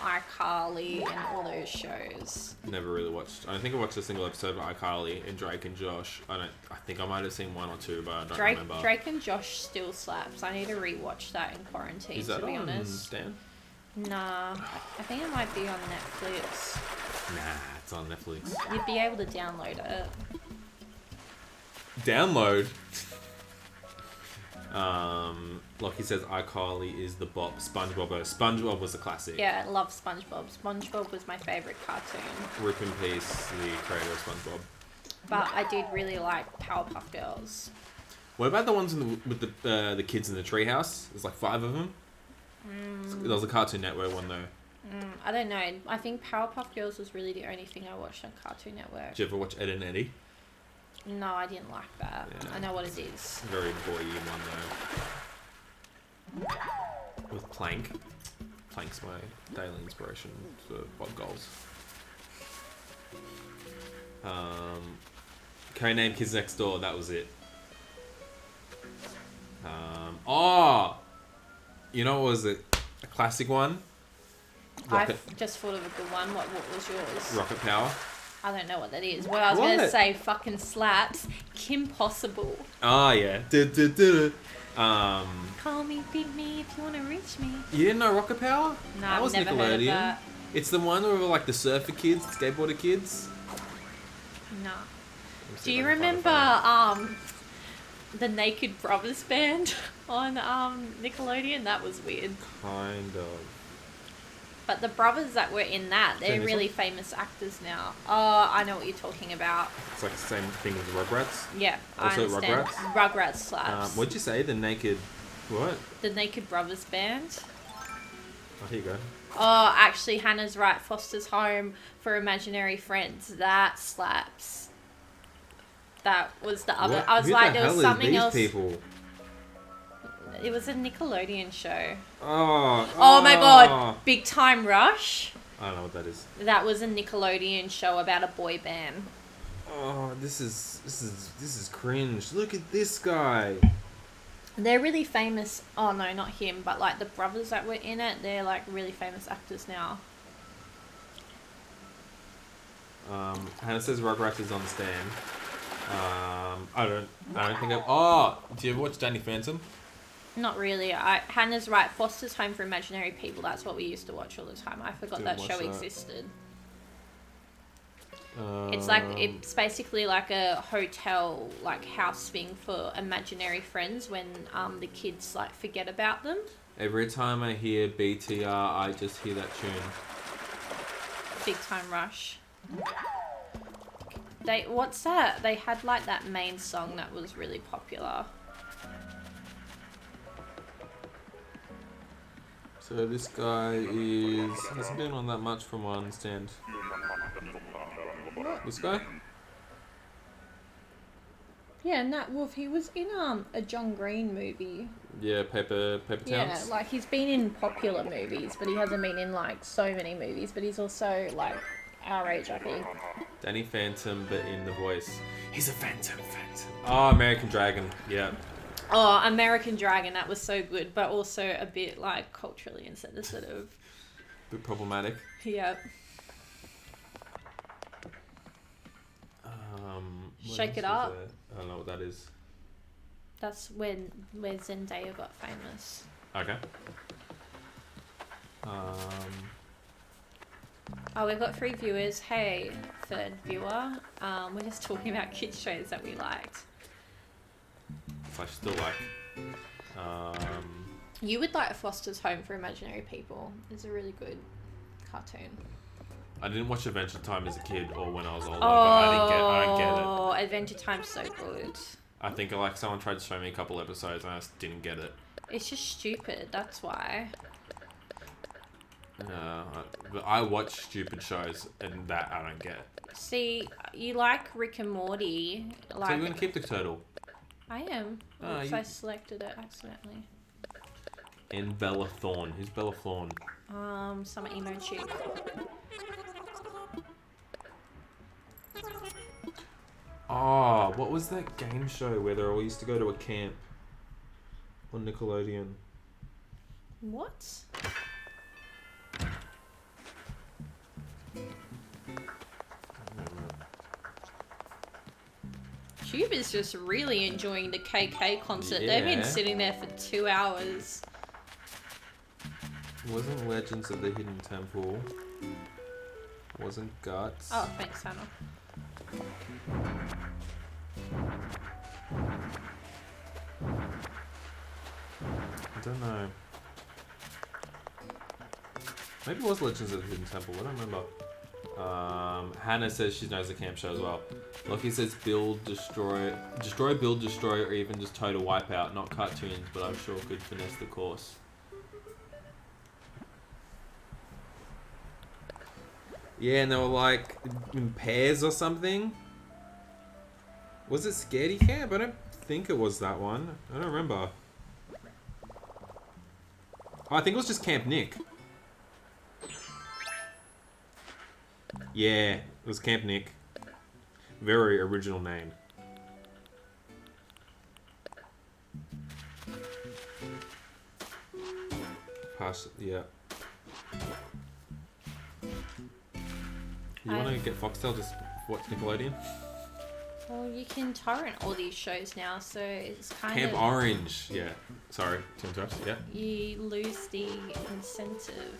iCarly and all those shows. Never really watched. I don't think I watched a single episode of iCarly and Drake and Josh. I think I might have seen 1 or 2, but I don't remember. Drake and Josh still slaps. I need to rewatch that in quarantine. Is that to be on honest. Stan? Nah, I think it might be on Netflix. Nah, it's on Netflix. You'd be able to download it. Download. Lockie says iCarly is the bop. SpongeBob was a classic. Yeah, I love SpongeBob. SpongeBob was my favourite cartoon. Rip in peace, the creator of SpongeBob. But I did really like Powerpuff Girls. What about the ones with the kids in the treehouse? There's like 5 of them. There was a Cartoon Network one though. I don't know. I think Powerpuff Girls was really the only thing I watched on Cartoon Network. Did you ever watch Ed and Eddie? No, I didn't like that. Yeah. I know what it is. Very boy-y one though. With Plank. Plank's my daily inspiration for Bob Goals. Codename Kids Next Door, that was it. You know what was it? A classic one? I just thought of a good one. What was yours? Rocket Power. I don't know what that is. Well, I was going to What? say fucking slaps. Kim Possible. Oh yeah. Call me, beat me if you want to reach me. You didn't know Rocket Power? No, That I've was never heard of Nickelodeon. that. It's the one with like the surfer kids, skateboarder kids. No. Let me see Do if you I can find remember it the Naked Brothers band on Nickelodeon? That was weird. for you. Kind of. But the brothers that were in that, they're Seen this really one? famous actors now. Oh, I know what you're talking about. It's like the same thing as Rugrats. Yeah, Also I understand. Rugrats? Rugrats slaps. What'd you say? The Naked... What? The Naked Brothers band. Oh, here you go. Oh, actually, Hannah's right. Foster's Home for Imaginary Friends. That slaps. That was the other. What? I was Who like, the there was hell is something these else. people? It was a Nickelodeon show. Oh my god, Big Time Rush. I don't know what that is. That was a Nickelodeon show about a boy band. Oh, this is cringe. Look at this guy. They're really famous. Oh no, not him, but like the brothers that were in it. They're like really famous actors now. Hannah says Rugrats is on the stand. I don't think I've... Oh, do you ever watch Danny Phantom? Not really. Hannah's right. Foster's Home for Imaginary People. That's what we used to watch all the time. I forgot Didn't that watch show that. existed. It's basically like a hotel, like house thing for imaginary friends when the kids like forget about them. Every time I hear BTR, I just hear that tune. Big Time Rush. What's that? They had like that main song that was really popular. So this guy hasn't been on that much from what I understand. This guy? Yeah, Nat Wolf. He was in a John Green movie. Yeah, Paper Towns. Yeah, like he's been in popular movies, but he hasn't been in like so many movies. But he's also like Our age, I think. Danny Phantom, but in the voice. He's a phantom. Oh, American Dragon. Yeah. Oh, American Dragon, that was so good, but also a bit like culturally insensitive. Bit problematic. Yep. Shake It Up. I don't know what that is. That's where Zendaya got famous. Okay. Oh, we've got 3 viewers. Hey, 3rd viewer. We're just talking about kids shows that we liked. I still like. You would like Foster's Home for Imaginary People. It's a really good cartoon. I didn't watch Adventure Time as a kid or when I was older, but I don't get it. Oh, Adventure Time's so good. I think like someone tried to show me a couple episodes and I just didn't get it. It's just stupid, that's why. But I watch stupid shows and that I don't get. See, you like Rick and Morty. Like, so you're gonna keep the turtle? I am. Oops, I selected it accidentally. And Bella Thorne. Who's Bella Thorne? Some emo chick. Oh, what was that game show where they all used to go to a camp on Nickelodeon? What? Cube is just really enjoying the KK concert. Yeah. They've been sitting there for 2 hours. Wasn't Legends of the Hidden Temple. Wasn't Guts. Oh, thanks, Hannah. I don't know. Maybe it was Legends of the Hidden Temple. I don't remember. Hannah says she knows the camp show as well. Lockie says build, destroy, build, destroy, or even just total wipeout. Not cartoons, but I'm sure could finesse the course. Yeah, and they were like in pairs or something. Was it Scaredy Camp? I don't think it was that one. I don't remember. Oh, I think it was just Camp Nick. Yeah, it was Camp Nick. Very original name. Pass, yeah. You want to get Foxtel, just watch Nickelodeon? Well, you can torrent all these shows now, so it's kind Camp of... Orange, yeah. Sorry, to interrupt, yeah. You lose the incentive.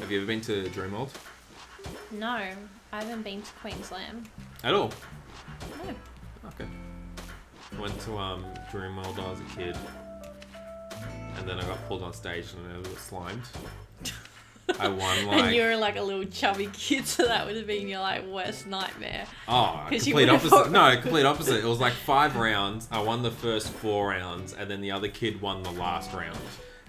Have you ever been to Dreamworld? No, I haven't been to Queensland. At all? No. Okay. Went to Dreamworld when I was a kid. And then I got pulled on stage and I got slimed. I won like... And you were like a little chubby kid, so that would have been your like worst nightmare. Oh, complete opposite. No, complete opposite. It was like 5 rounds. I won the first 4 rounds, and then the other kid won the last round.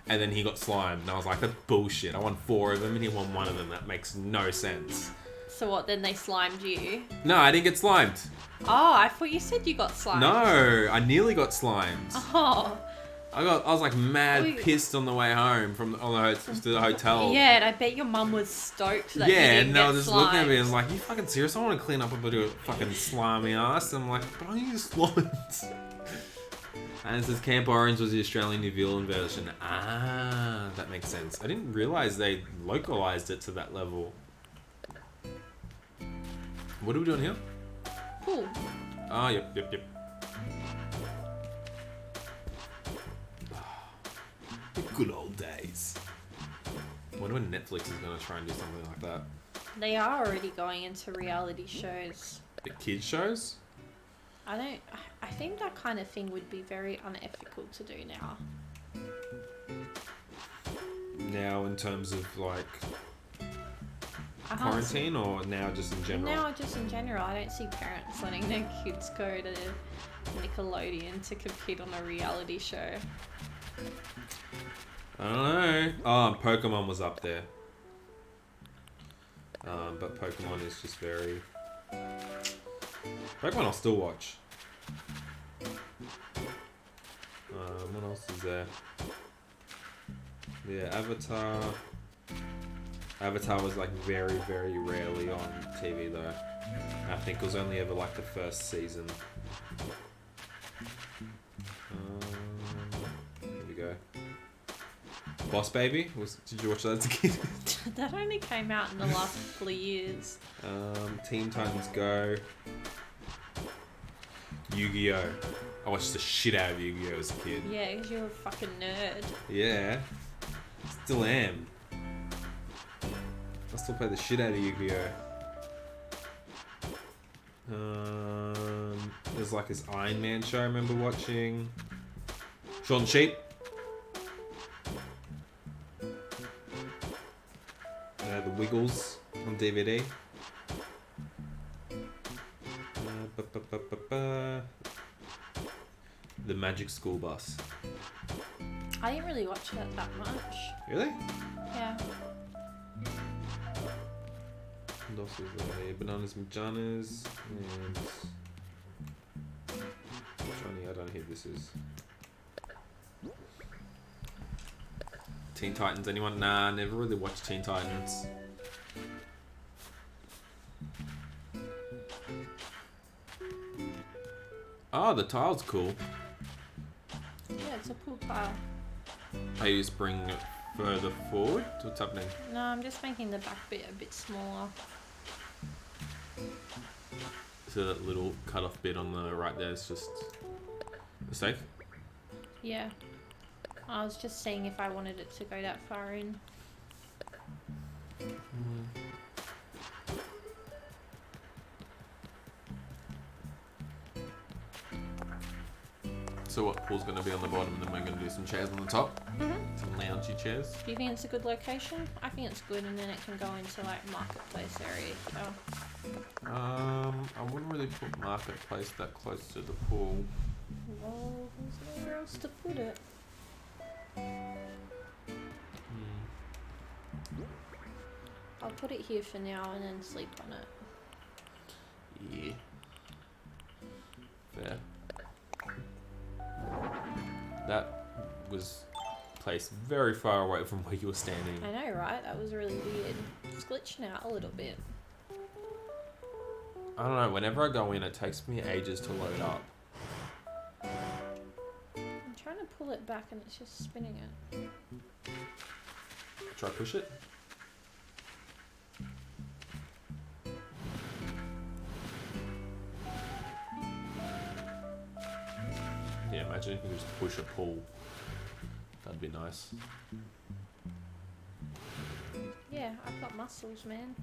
And then he got slimed, and I was like, that's bullshit. I won 4 of them, and he won 1 of them. That makes no sense. So what, then they slimed you? No, I didn't get slimed. Oh, I thought you said you got slimed. No, I nearly got slimed. Oh. I was like mad pissed on the way home from to the hotel. Yeah, and I bet your mum was stoked that you Yeah, didn't and get they were just looking at me and slimed. was like, you fucking serious? I want to clean up a bit of fucking slimy ass. And I'm like, but I need slimed. And it says Camp Orange was the Australian New Zealand version. Ah, that makes sense. I didn't realise they localised it to that level. What are we doing here? Cool. Ah, yep. The good old days. I wonder when Netflix is going to try and do something like that. They are already going into reality shows. The kids shows? I think that kind of thing would be very unethical to do now. Now in terms of like I can't quarantine or now just in general? Now just in general, I don't see parents letting their kids go to Nickelodeon to compete on a reality show. I don't know. Oh, Pokemon was up there. But Pokemon is just very... Pokemon I'll still watch. What else is there? Yeah, Avatar. Avatar was like very, very rarely on TV though. I think it was only ever like the first season. Here we go. Boss Baby? Did you watch that as a kid? That only came out in the last couple of years. Teen Titans Go. Yu-Gi-Oh! I watched the shit out of Yu-Gi-Oh! As a kid. Yeah, because you're a fucking nerd. Yeah. Still am. I still play the shit out of Yu-Gi-Oh! There's like this Iron Man show I remember watching. Short and Cheap. The Wiggles on DVD. The Magic School Bus. I didn't really watch that much. Really? Yeah. What else is there? Bananas Majanas and Johnny, I don't know who this is. Teen Titans, anyone? Nah, never really watched Teen Titans. Oh, the tile's cool. Yeah, it's a pool tile. I just bring it further forward. What's happening? No, I'm just making the back bit a bit smaller. So that little cut off bit on the right there is just a mistake? Yeah. I was just seeing if I wanted it to go that far in. So what, pool's going to be on the bottom and then we're going to do some chairs on the top? Mm-hmm. Some loungy chairs? Do you think it's a good location? I think it's good, and then it can go into like marketplace area. I wouldn't really put marketplace that close to the pool. Well, there's nowhere else to put it. I'll put it here for now and then sleep on it. Yeah. Fair. That was placed very far away from where you were standing. I know, right? That was really weird. It's glitching out a little bit. I don't know, whenever I go in it takes me ages to load up. I'm trying to pull it back and it's just spinning it. Try push it. Yeah, imagine if you could just push a pull. That'd be nice. Yeah, I've got muscles, man.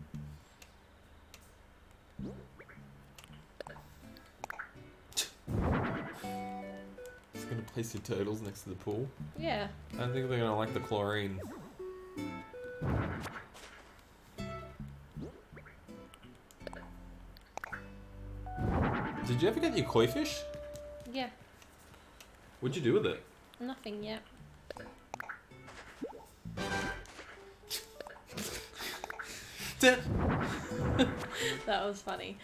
Just gonna place your turtles next to the pool. Yeah. I don't think they're gonna like the chlorine. Did you ever get your koi fish? Yeah. What'd you do with it? Nothing yet. That was funny.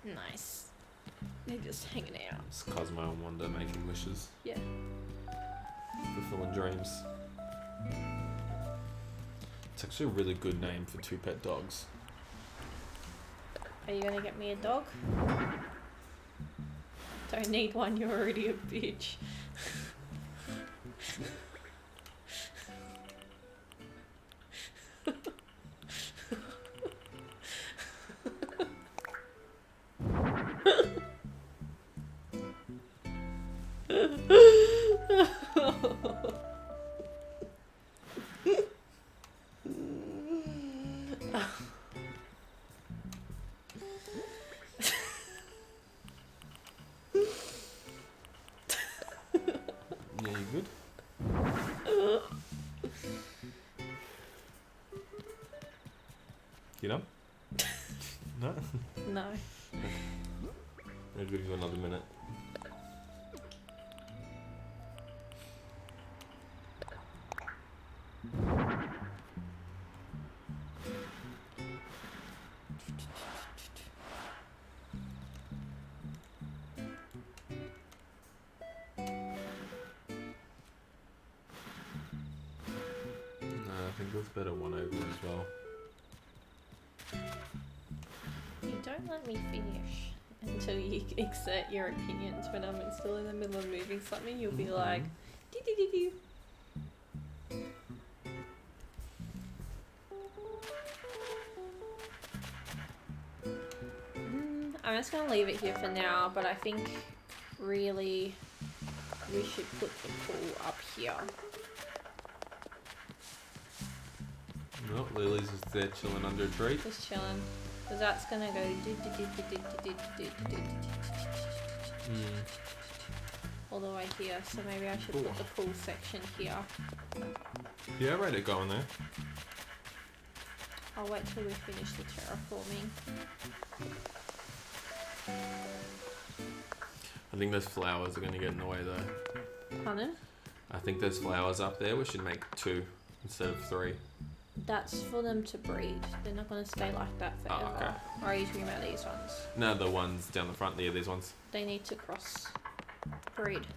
Nice. They're just hanging out. It's Cosmo and Wanda making wishes. Yeah. Fulfilling dreams. It's actually a really good name for two pet dogs. Are you gonna get me a dog? Don't need one, you're already a bitch. Yeah, you good? You know? No? No. I'll give you another minute. feels better one over as well. You don't let me finish until you exert your opinions. When I'm still in the middle of moving something, you'll be like, dee. I'm just going to leave it here for now, but I think really we should put the pool up here. No, Lily's just there chilling under a tree. Just chilling. Because that's going to go all the way here. So maybe I should put the pool section here. Yeah, I read it going there. I'll wait till we finish the terraforming. I think those flowers are going to get in the way though. Pardon? I think those flowers up there, we should make 2 instead of 3. That's for them to breed. They're not going to stay like that forever. Oh, okay. Or are you talking about these ones? No, the ones down the front there, these ones. They need to cross breed.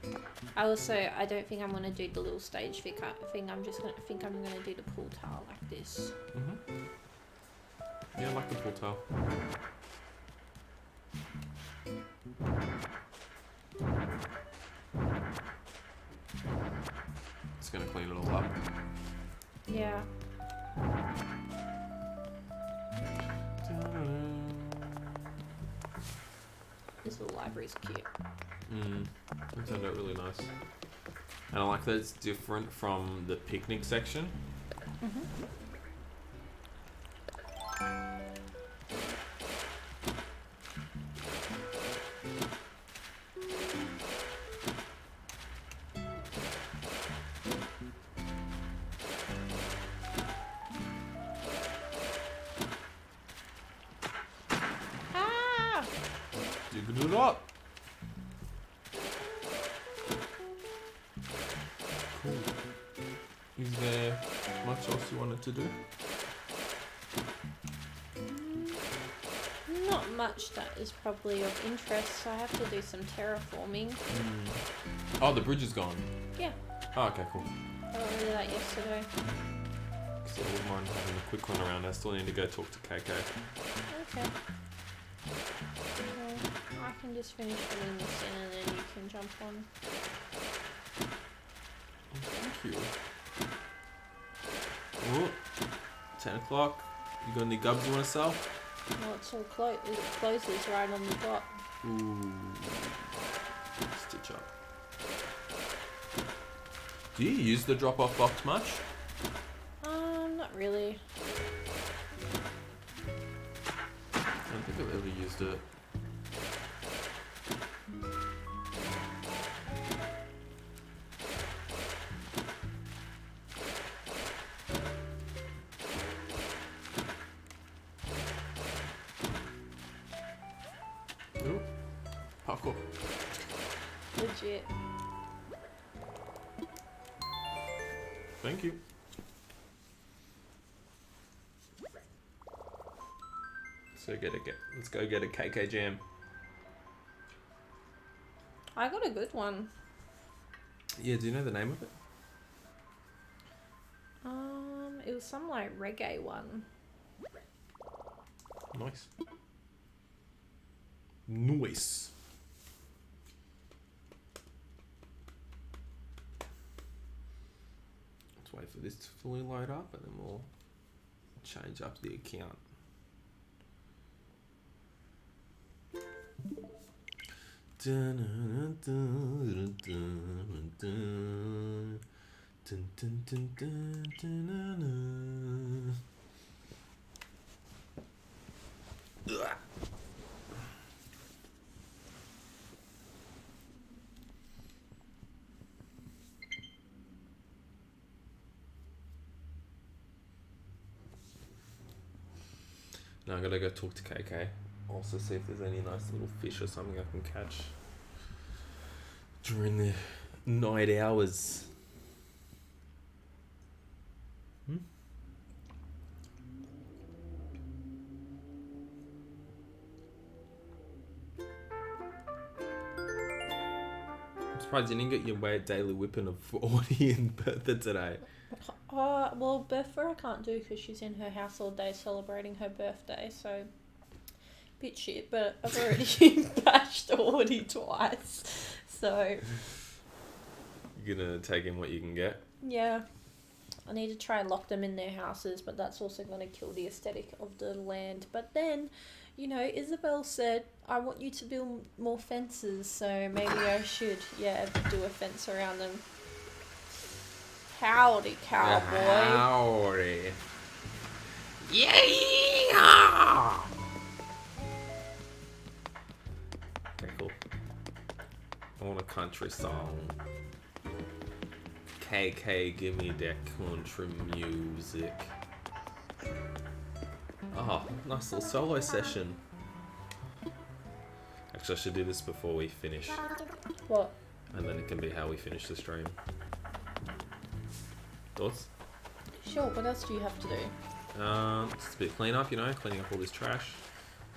I don't think I'm going to do the little stage thing. I'm going to do the pool tile like this. Yeah, I like the pool tile. It's gonna clean it all up. Yeah. This little library's cute. It turned out really nice. And I like that it's different from the picnic section. Digging it up. Cool. Is there much else you wanted to do? Not much that is probably of interest. I have to do some terraforming. Oh, the bridge is gone. Yeah. Oh, okay, cool. I got rid of that yesterday. So I wouldn't mind having a quick run around. I still need to go talk to KK. Okay. Well, I can just finish filling this in and then you can jump on. Thank you. Oh, 10 o'clock. You got any gubs you want to sell? Well, it's all closed. It closes right on the dot. Ooh. Stitch up. Do you use the drop-off box much? Not really. I don't think I've ever used it. Ooh, parkour. Legit. Thank you. Let's go get a KK jam. I got a good one. Yeah, do you know the name of it? It was some like reggae one. Nice. Nice. Let's wait for this to fully load up and then we'll change up the account. Now I'm gonna go talk to KK. Also see if there's any nice little fish or something I can catch during the night hours. I'm surprised you didn't get your daily whipping of 40 in Bertha today. Well, birthday I can't do because she's in her house all day celebrating her birthday, so bit shit. But I've already bashed Audie twice, so You're gonna take in what you can get. yeah. I need to try and lock them in their houses, but that's also going to kill the aesthetic of the land. But then, you know, Isabel said, I want you to build more fences, so maybe I should, do a fence around them. Howdy, cowboy. Howdy. Yeah! Okay, cool. I want a country song. KK, give me that country music. Oh, nice little solo session. Actually, I should do this before we finish. What? And then it can be how we finish the stream. Thoughts? Sure, what else do you have to do? Just a bit of cleanup, you know, cleaning up all this trash.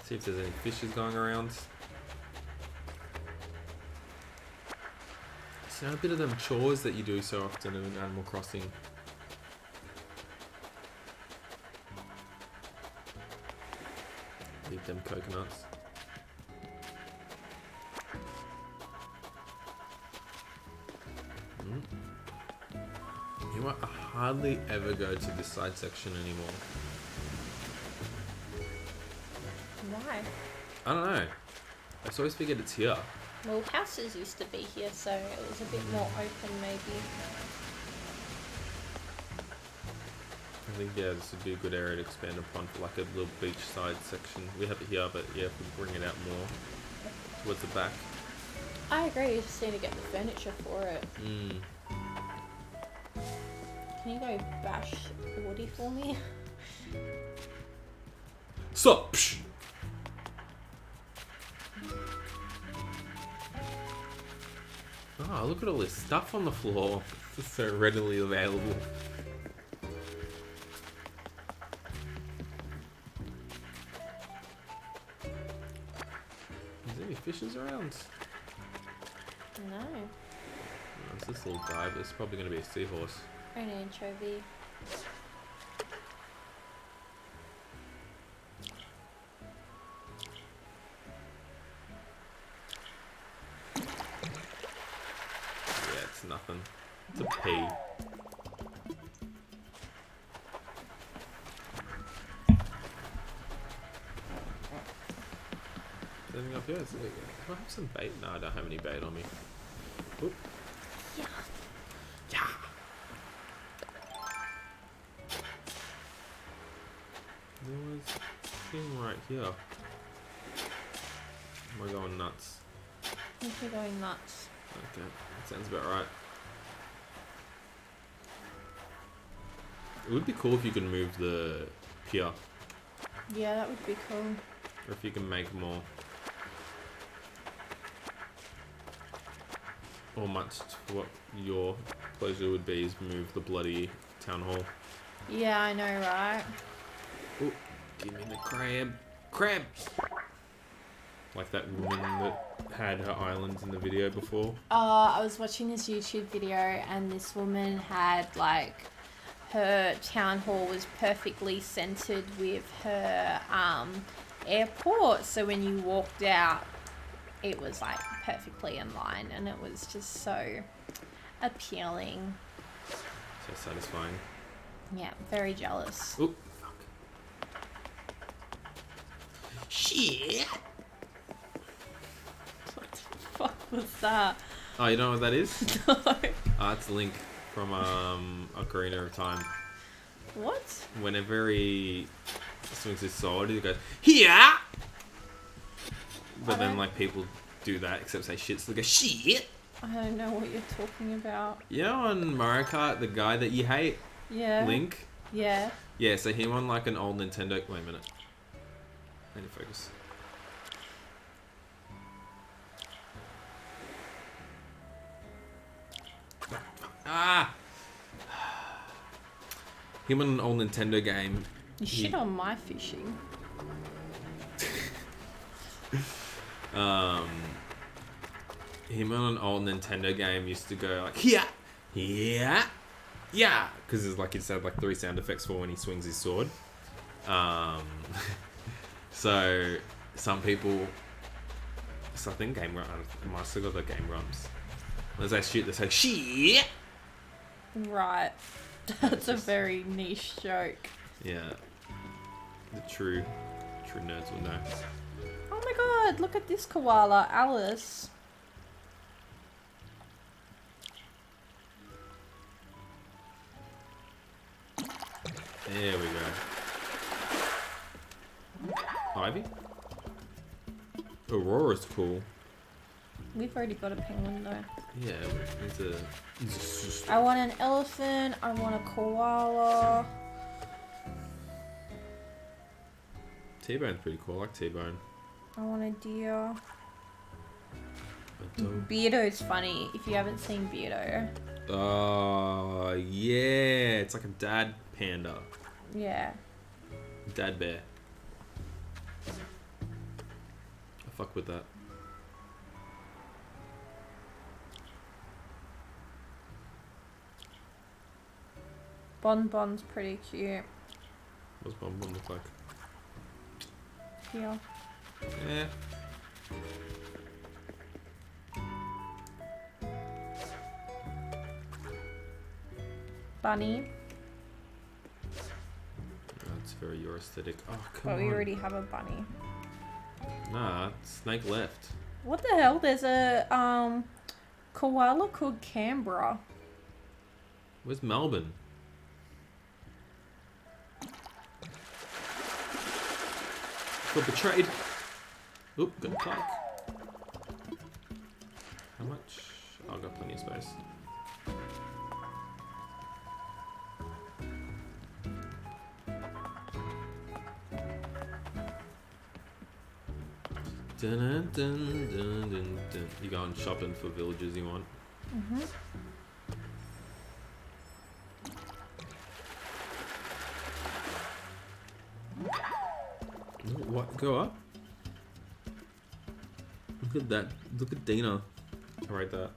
See if there's any fishes going around. So a bit of them chores that you do so often in Animal Crossing. Leave them coconuts. You know what? I hardly ever go to this side section anymore. Why? I don't know. I just always forget it's here. Well, houses used to be here, so it was a bit more open, maybe. I think, yeah, this would be a good area to expand upon for like a little beachside section. We have it here, but yeah, if we bring it out more towards the back. I agree, you just need to get the furniture for it. Can you go bash Woody for me? Sup? Oh, look at all this stuff on the floor. It's so readily available. Is there any fishes around? No. It's this little guy, but it's probably going to be a seahorse. Or an anchovy. Yeah, it's nothing. It's a pea. Is there anything up here? Do I have some bait? No, I don't have any bait on me. Oop. Yeah. Yeah. There was a thing right here. Am I going nuts? I think you're going nuts. Okay, that sounds about right. It would be cool if you could move the pier, Yeah, that would be cool. or if you can make more. Or much to what your pleasure would be is move the bloody town hall. Yeah, I know, right? Oh, give me the crab. Crab! Like that woman that had her islands in the video before. I was watching this YouTube video and this woman had like her town hall was perfectly centered with her airport. So when you walked out, it was like perfectly in line and it was just so appealing. So satisfying. Yeah, very jealous. Oh, fuck. Shit! What the fuck was that? Oh, you don't know what that is? No. It's Link from Ocarina of Time. What? Whenever he swings his sword, he goes, here! But then, like, people do that, except say shit, so they go, shit! I don't know what you're talking about. You know on Mario Kart, the guy that you hate? Yeah. Link? Yeah. Yeah, so him on, like, an old Nintendo... Wait a minute. I need to focus. Ah! Him on an old Nintendo game. You shit on my fishing. Him on an old Nintendo game used to go like, yeah, yeah, yeah, because it's like, it's had like 3 sound effects for when he swings his sword. So some people, so I think Game Grumps, I might still got the Game Grumps. As they shoot, they say shit. Right. That's a very niche joke. Yeah, the true nerds will know. Oh my god, look at this koala, Alice. There we go. Ivy? Aurora's cool. We've already got a penguin though. Yeah, I want an elephant, I want a koala. T-Bone's pretty cool, I like T-Bone. I want a deer. Beardo's funny, if you haven't seen Beardo. Oh, yeah. It's like a dad panda. Yeah. Dad bear. I fuck with that. Bon Bon's pretty cute. What's Bon Bon look like? Yeah. Yeah. Bunny. That's very your aesthetic. Oh, come But on. we already have a bunny. Nah, Snake left. What the hell? There's a koala called Canberra. Where's Melbourne? Got betrayed. Oop, got a plaque. How much? Oh, I've got plenty of space. Dun, dun, dun, dun, dun, dun. You going shopping for villages you want? Mhm. What? Go up? Look at that. Look at Dina. I rate that.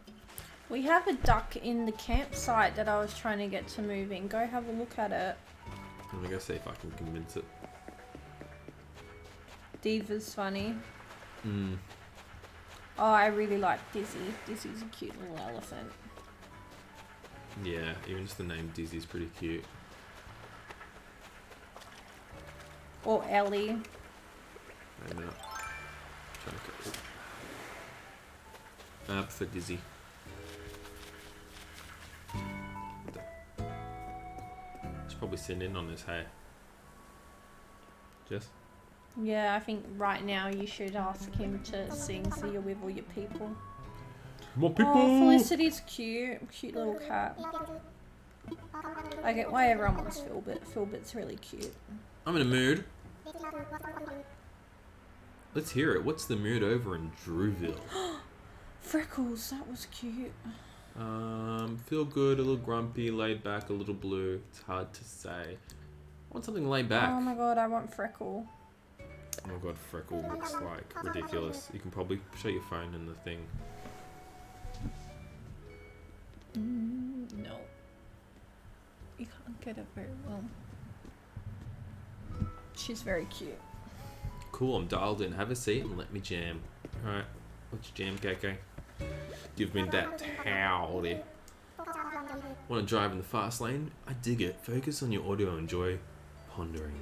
We have a duck in the campsite that I was trying to get to move in. Go have a look at it. Let me go see if I can convince it. Diva's funny. Mm. Oh, I really like Dizzy. Dizzy's a cute little elephant. Yeah, even just the name Dizzy's pretty cute. Or Ellie. Wait a minute. Trying to go. For Dizzy. Should probably send in on this, hey? Jess? Yeah, I think right now you should ask him to sing so you're with all your people. More people! Oh, Felicity's cute. Cute little cat. I get why everyone wants Philbit. Philbit's really cute. I'm in a mood. Let's hear it. What's the mood over in Drewville? Freckles, that was cute. Feel good, a little grumpy, laid back, a little blue. It's hard to say. I want something laid back. Oh my god, I want Freckle. Oh my god, Freckle looks like ridiculous. You can probably show your phone in the thing. No. You can't get it very well. She's very cute. Cool, I'm dialed in. Have a seat and let me jam. Alright, let's jam, KK. Give me that howdy. Want to drive in the fast lane? I dig it. Focus on your audio and enjoy pondering.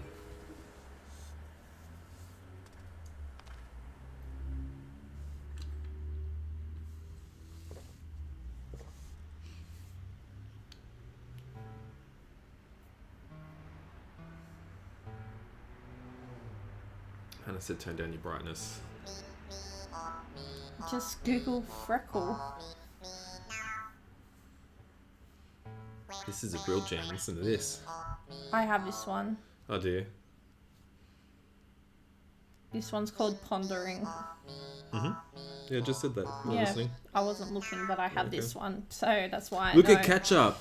Hannah said turn down your brightness. Just Google Freckle. This is a real jam. Listen to this. I have this one. Oh dear. This one's called Pondering. Yeah, I just said that. You're Yeah, listening. I wasn't looking, but I have Okay. this one, so that's why I Look know. at Ketchup.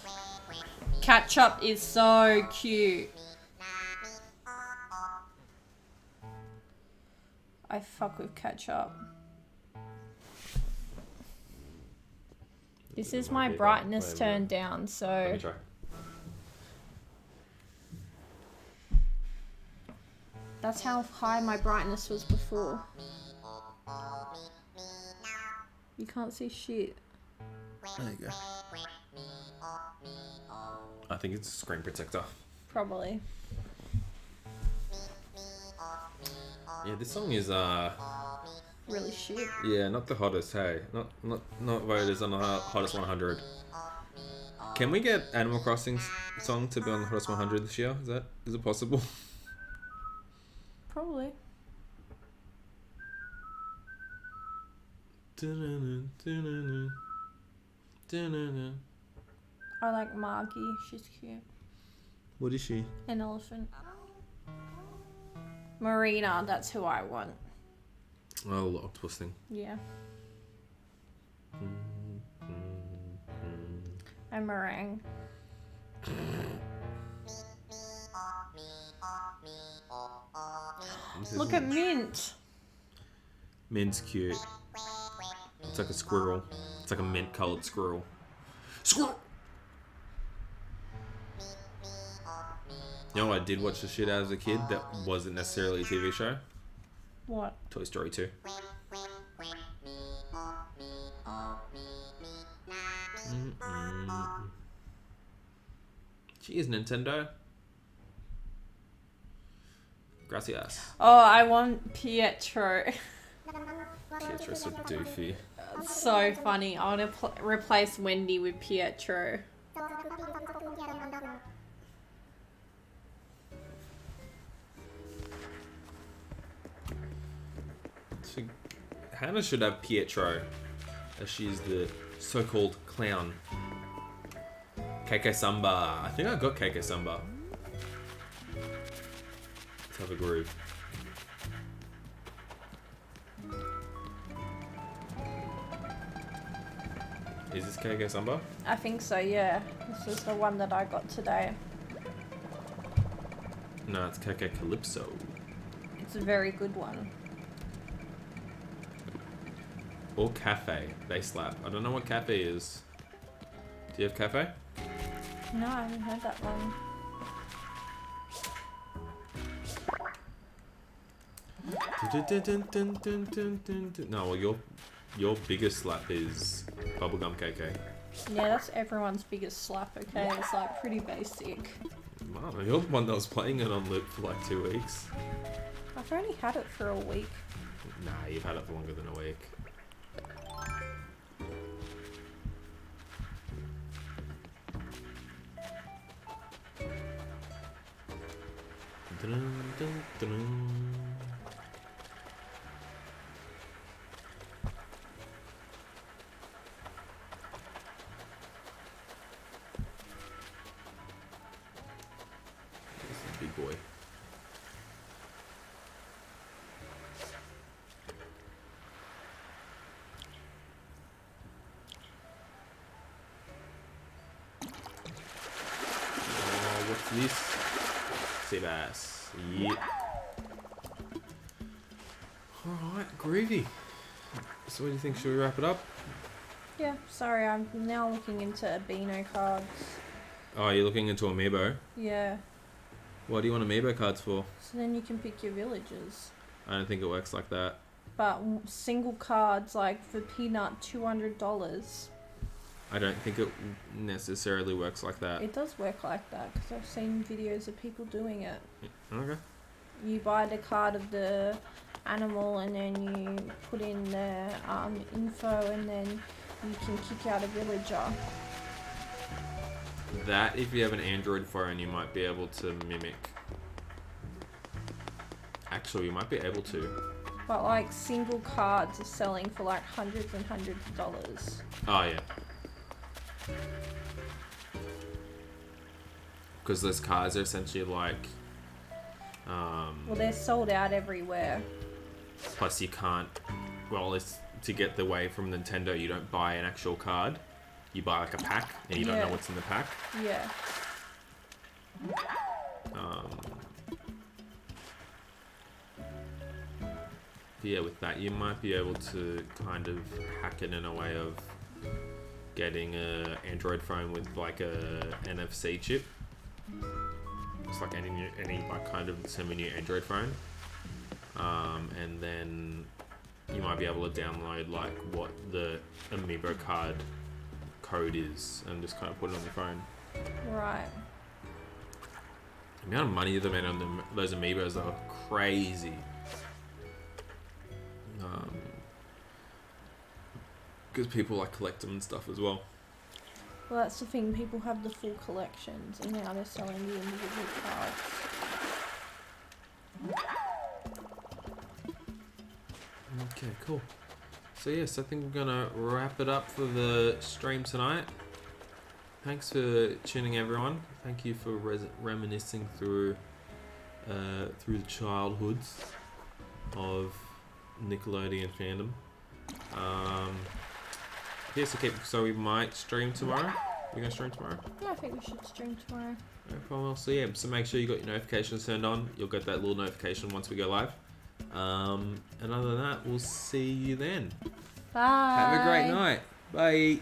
Ketchup is so cute. I fuck with Ketchup. This is my brightness turned down, Let so me try. That's how high my brightness was before. You can't see shit. There you go. I think it's a screen protector. Probably. Yeah, this song is Really shit. yeah, not the hottest. Hey, not voted as on the hottest 100. Can we get Animal Crossing's song to be on the hottest 100 this year? Is it possible? Probably. I like Margie. She's cute. What is she? An elephant. Marina, that's who I want. Oh, the octopus thing. Yeah. And meringue. Look at Mint. Mint's cute. It's like a squirrel. It's like a mint coloured squirrel. Squirrel! You know what I did watch the shit out as a kid that wasn't necessarily a TV show? What? Toy Story 2. Cheers, Nintendo. Gracias. Oh, I want Pietro. Pietro's so doofy. It's so funny. I want to replace Wendy with Pietro. Hannah should have Pietro, as she's the so-called clown. KK Samba. I think I got KK Samba. Let's have a groove. Is this KK Samba? I think so, yeah. This is the one that I got today. No, it's KK Calypso. It's a very good one. Or Cafe. They slap. I don't know what Cafe is. Do you have Cafe? No, I haven't heard that one. No, well, your biggest slap is Bubblegum KK. Yeah, that's everyone's biggest slap, okay? It's like pretty basic. Wow, you're the one that was playing it on loop for like 2 weeks. I've only had it for a week. Nah, you've had it for longer than a week. Dun, dun, dun. This is a big boy. Oh, what's this? Sea bass. Yep. Alright, groovy. So what do you think? Should we wrap it up? Yeah, sorry, I'm now looking into Beano cards. Oh, you're looking into Amiibo? Yeah, What do you want Amiibo cards for? so then you can pick your villages. I don't think it works like that. But single cards, like for peanut, $200. I don't think it necessarily works like that. It does work like that because I've seen videos of people doing it. Okay. You buy the card of the animal and then you put in the info and then you can kick out a villager. That, if you have an Android phone, you might be able to mimic. Actually, you might be able to. But like single cards are selling for like hundreds and hundreds of dollars. Oh, yeah. Because those cards are essentially like... Well, they're sold out everywhere. Plus you can't... Well, it's to get the way from Nintendo, you don't buy an actual card. You buy like a pack, and you don't know what's in the pack. Yeah. Yeah, with that, you might be able to kind of hack it in a way of getting a Android phone with like a NFC chip. It's like any like kind of semi-new Android phone. and then you might be able to download like what the amiibo card code is and just kind of put it on your phone. Right. The amount of money they made on those amiibos are crazy. Because people like collect them and stuff as well. Well, that's the thing. People have the full collections, and now they're selling the individual cards. Okay, cool. So yes, I think we're gonna wrap it up for the stream tonight. Thanks for tuning, everyone. Thank you for reminiscing through the childhoods of Nickelodeon fandom. Yes, okay. So we might stream tomorrow. We're gonna stream tomorrow. Yeah, I think we should stream tomorrow. No problem. So yeah, so make sure you got your notifications turned on. You'll get that little notification once we go live. And other than that, we'll see you then. Bye. Have a great night. Bye.